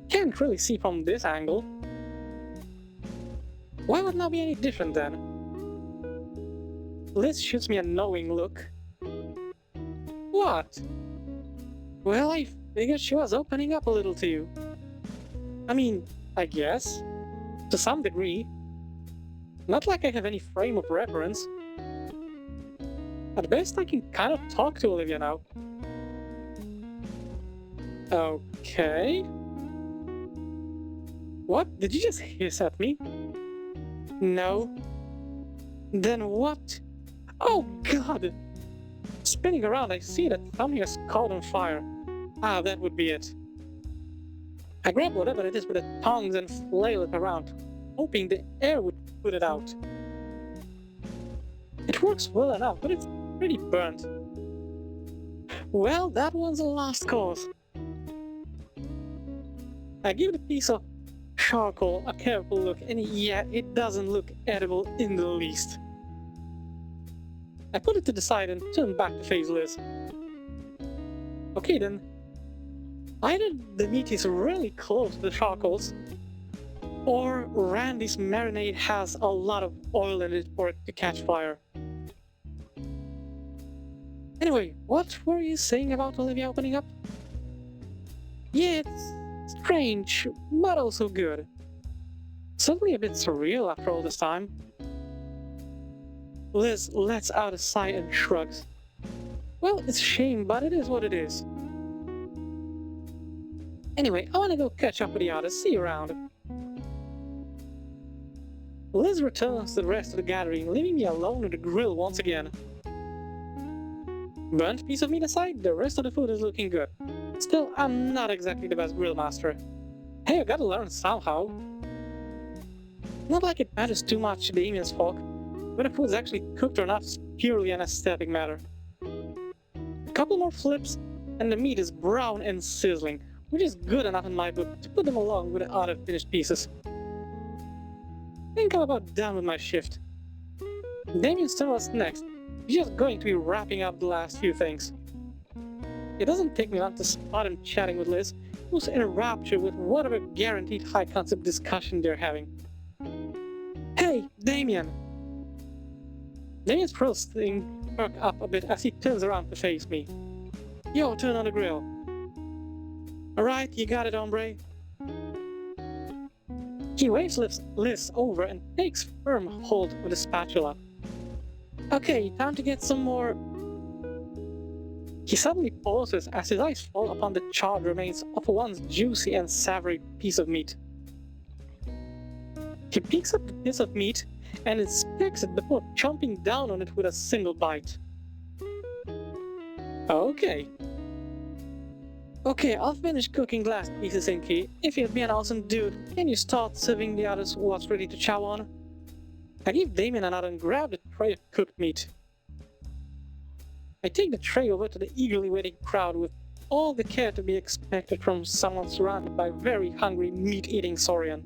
Can't really see from this angle. Why would it not be any different then? Liz shoots me a knowing look. What? Well, I figured she was opening up a little to you. I mean, I guess. To some degree. Not like I have any frame of reference. At best, I can kind of talk to Olivia now. Okay. What? Did you just hiss at me? No. Then what? Oh god! Spinning around, I see that something has caught on fire. Ah, that would be it. I grab whatever it is with the tongs and flail it around, hoping the air would put it out. It works well enough, but it's pretty burnt. Well, that one's a lost cause. I give the piece of charcoal a careful look, and yeah, it doesn't look edible in the least. I put it to the side and turn back to face Liz. Okay then. Either the meat is really close to the charcoals, or Randy's marinade has a lot of oil in it for it to catch fire. Anyway, what were you saying about Olivia opening up? Yeah, it's strange, but also good. Certainly a bit surreal after all this time. Liz lets out a sigh and shrugs. Well, it's a shame, but it is what it is. Anyway, I wanna go catch up with the others, see you around. Liz returns to the rest of the gathering, leaving me alone at the grill once again. Burnt piece of meat aside, the rest of the food is looking good. Still, I'm not exactly the best grill master. Hey, I gotta learn somehow. Not like it matters too much to Damien's folk, whether the food is actually cooked or not is purely an aesthetic matter. A couple more flips, and the meat is brown and sizzling, which is good enough in my book to put them along with the other finished pieces. I think I'm about done with my shift. Damien's turn was next. He's just going to be wrapping up the last few things. It doesn't take me long to spot him chatting with Liz, who's in a rapture with whatever guaranteed high-concept discussion they're having. Hey, Damien! Damien's frills thing perk up a bit as he turns around to face me. Yo, turn on the grill. Alright, you got it, hombre. He waves Liz over and takes firm hold with a spatula. Okay, time to get some more... He suddenly pauses as his eyes fall upon the charred remains of a once juicy and savory piece of meat. He picks up the piece of meat and inspects it before chomping down on it with a single bite. Okay. Okay, I'll finish cooking last pieces, Inky. If you'd be an awesome dude, can you start serving the others what's ready to chow on? I give Damien a nod and grab the tray of cooked meat. I take the tray over to the eagerly waiting crowd with all the care to be expected from someone surrounded by very hungry meat-eating saurian.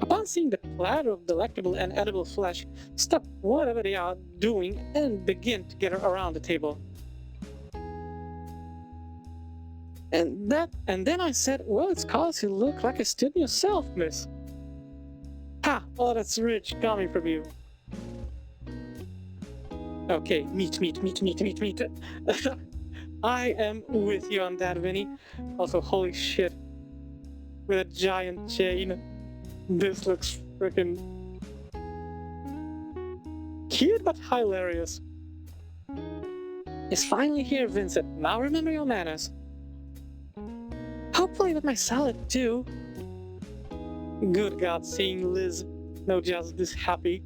Upon seeing the platter of delectable and edible flesh, stop whatever they are doing and begin to gather around the table. And then I said, well, it's cause you look like a student yourself, miss. Ha! Oh, that's rich coming from you. Okay, meat. I am with you on that, Vinny. Also, holy shit. With a giant chain. This looks freaking cute but hilarious. It's finally here, Vincent. Now remember your manners. Hopefully with my salad too. Good God, seeing Liz no just this happy.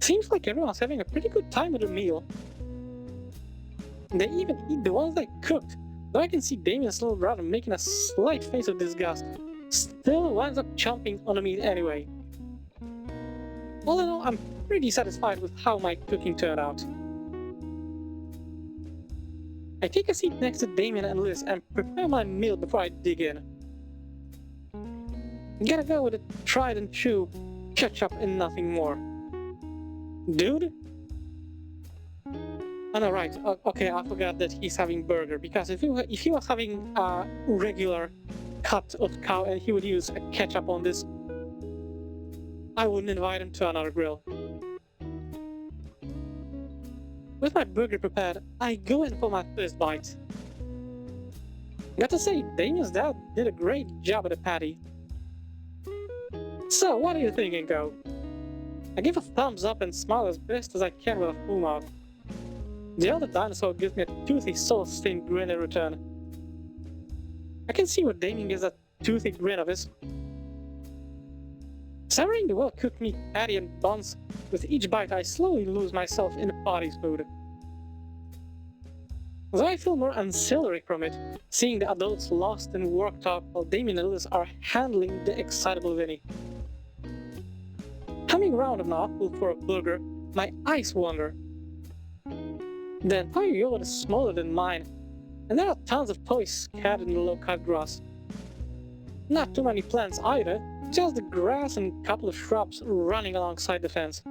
Seems like everyone's having a pretty good time with the meal. They even eat the ones they cooked, though I can see Damien's little brother making a slight face of disgust. Still winds up chomping on the meat anyway. All in all, I'm pretty satisfied with how my cooking turned out. I take a seat next to Damien and Liz and prepare my meal before I dig in. Gotta go with the tried and true ketchup and nothing more. Dude? Oh no, right. Okay, I forgot that he's having burger, because if he was having a regular cut of cow and he would use a ketchup on this, I wouldn't invite him to another grill. With my burger prepared, I go in for my first bite. Got to say, Damien's dad did a great job at the patty. So, what are you thinking, Go? I give a thumbs up and smile as best as I can with a full mouth. The other dinosaur gives me a toothy, soul-stained grin in return. I can see what Damien gives that toothy grin of his. Savoring the well-cooked meat patty and buns, with each bite I slowly lose myself in the party's mood. Though I feel more ancillary from it, seeing the adults lost and worked up while Damien and Liz are handling the excitable Vinny. Coming around an apple for a burger, my eyes wander. The entire yard is smaller than mine, and there are tons of toys scattered in the low-cut grass. Not too many plants either, just the grass and a couple of shrubs running alongside the fence.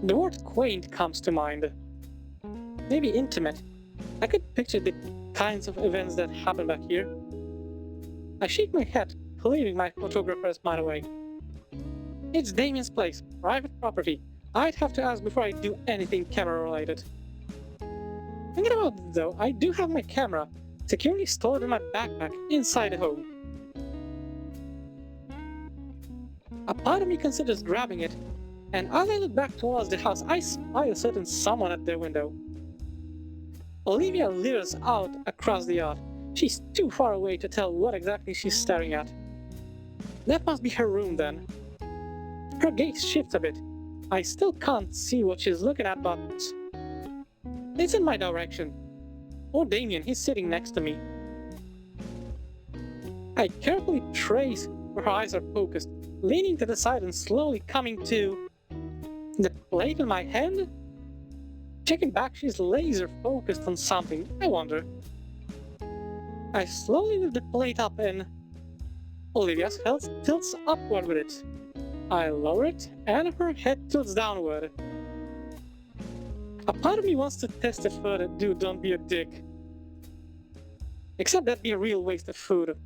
The word quaint comes to mind. Maybe intimate. I could picture the kinds of events that happen back here. I shake my head, clearing my photographer's mind away. It's Damien's place, private property. I'd have to ask before I do anything camera-related. Thinking about it though, I do have my camera, securely stored in my backpack inside the home. A part of me considers grabbing it, and as I look back towards the house, I spy a certain someone at their window. Olivia leers out across the yard. She's too far away to tell what exactly she's staring at. That must be her room then. Her gaze shifts a bit. I still can't see what she's looking at, but it's in my direction. Or Damien, he's sitting next to me. I carefully trace where her eyes are focused, leaning to the side and slowly coming to the plate in my hand. Checking back, she's laser focused on something. I wonder. I slowly lift the plate up and Olivia's head tilts upward with it. I lower it, and her head tilts downward. A part of me wants to test it further, dude, don't be a dick. Except that'd be a real waste of food.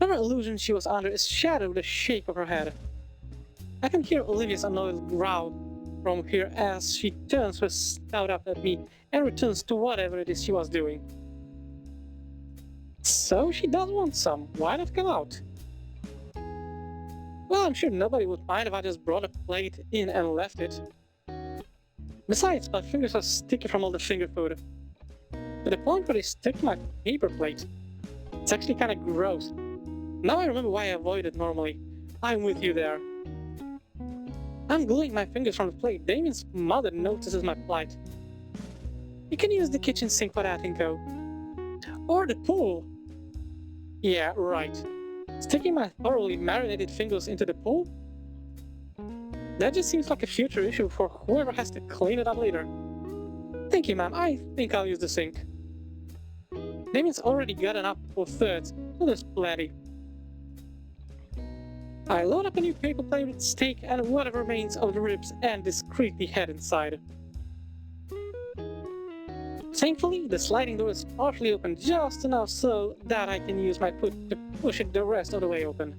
Another illusion she was under is shadowed with the shake of her head. I can hear Olivia's annoyed growl from here as she turns her snout up at me and returns to whatever it is she was doing. So she does want some, why not come out? Well, I'm sure nobody would mind if I just brought a plate in and left it. Besides, my fingers are sticky from all the finger food. to the point where they stick to my paper plate. It's actually kind of gross. Now I remember why I avoid it normally. I'm with you there. I'm gluing my fingers from the plate. Damien's mother notices my plight. You can use the kitchen sink for that, Inko. Or the pool. Yeah, right. Sticking my thoroughly marinated fingers into the pool? That just seems like a future issue for whoever has to clean it up later. Thank you, ma'am. I think I'll use the sink. Damien's already gotten up for thirds, so there's plenty. I load up a new paper plate with steak and whatever remains of the ribs and discreetly head inside. Thankfully, the sliding door is partially open just enough so that I can use my foot to push it the rest of the way open.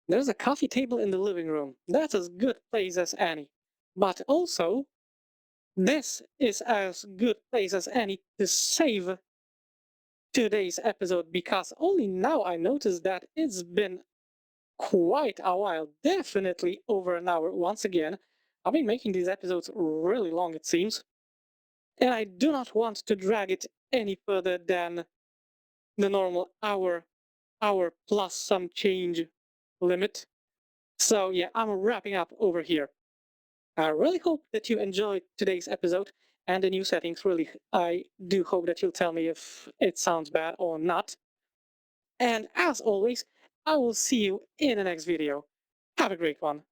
There's a coffee table in the living room. That's as good place as any. But also, this is as good place as any to save today's episode because only now I noticed that it's been quite a while, definitely over an hour once again. I've been making these episodes really long, it seems, and I do not want to drag it any further than the normal hour plus some change limit. So yeah, I'm wrapping up over here. I really hope that you enjoyed today's episode and the new settings. Really, I do hope that you'll tell me if it sounds bad or not. And as always, I will see you in the next video. Have a great one.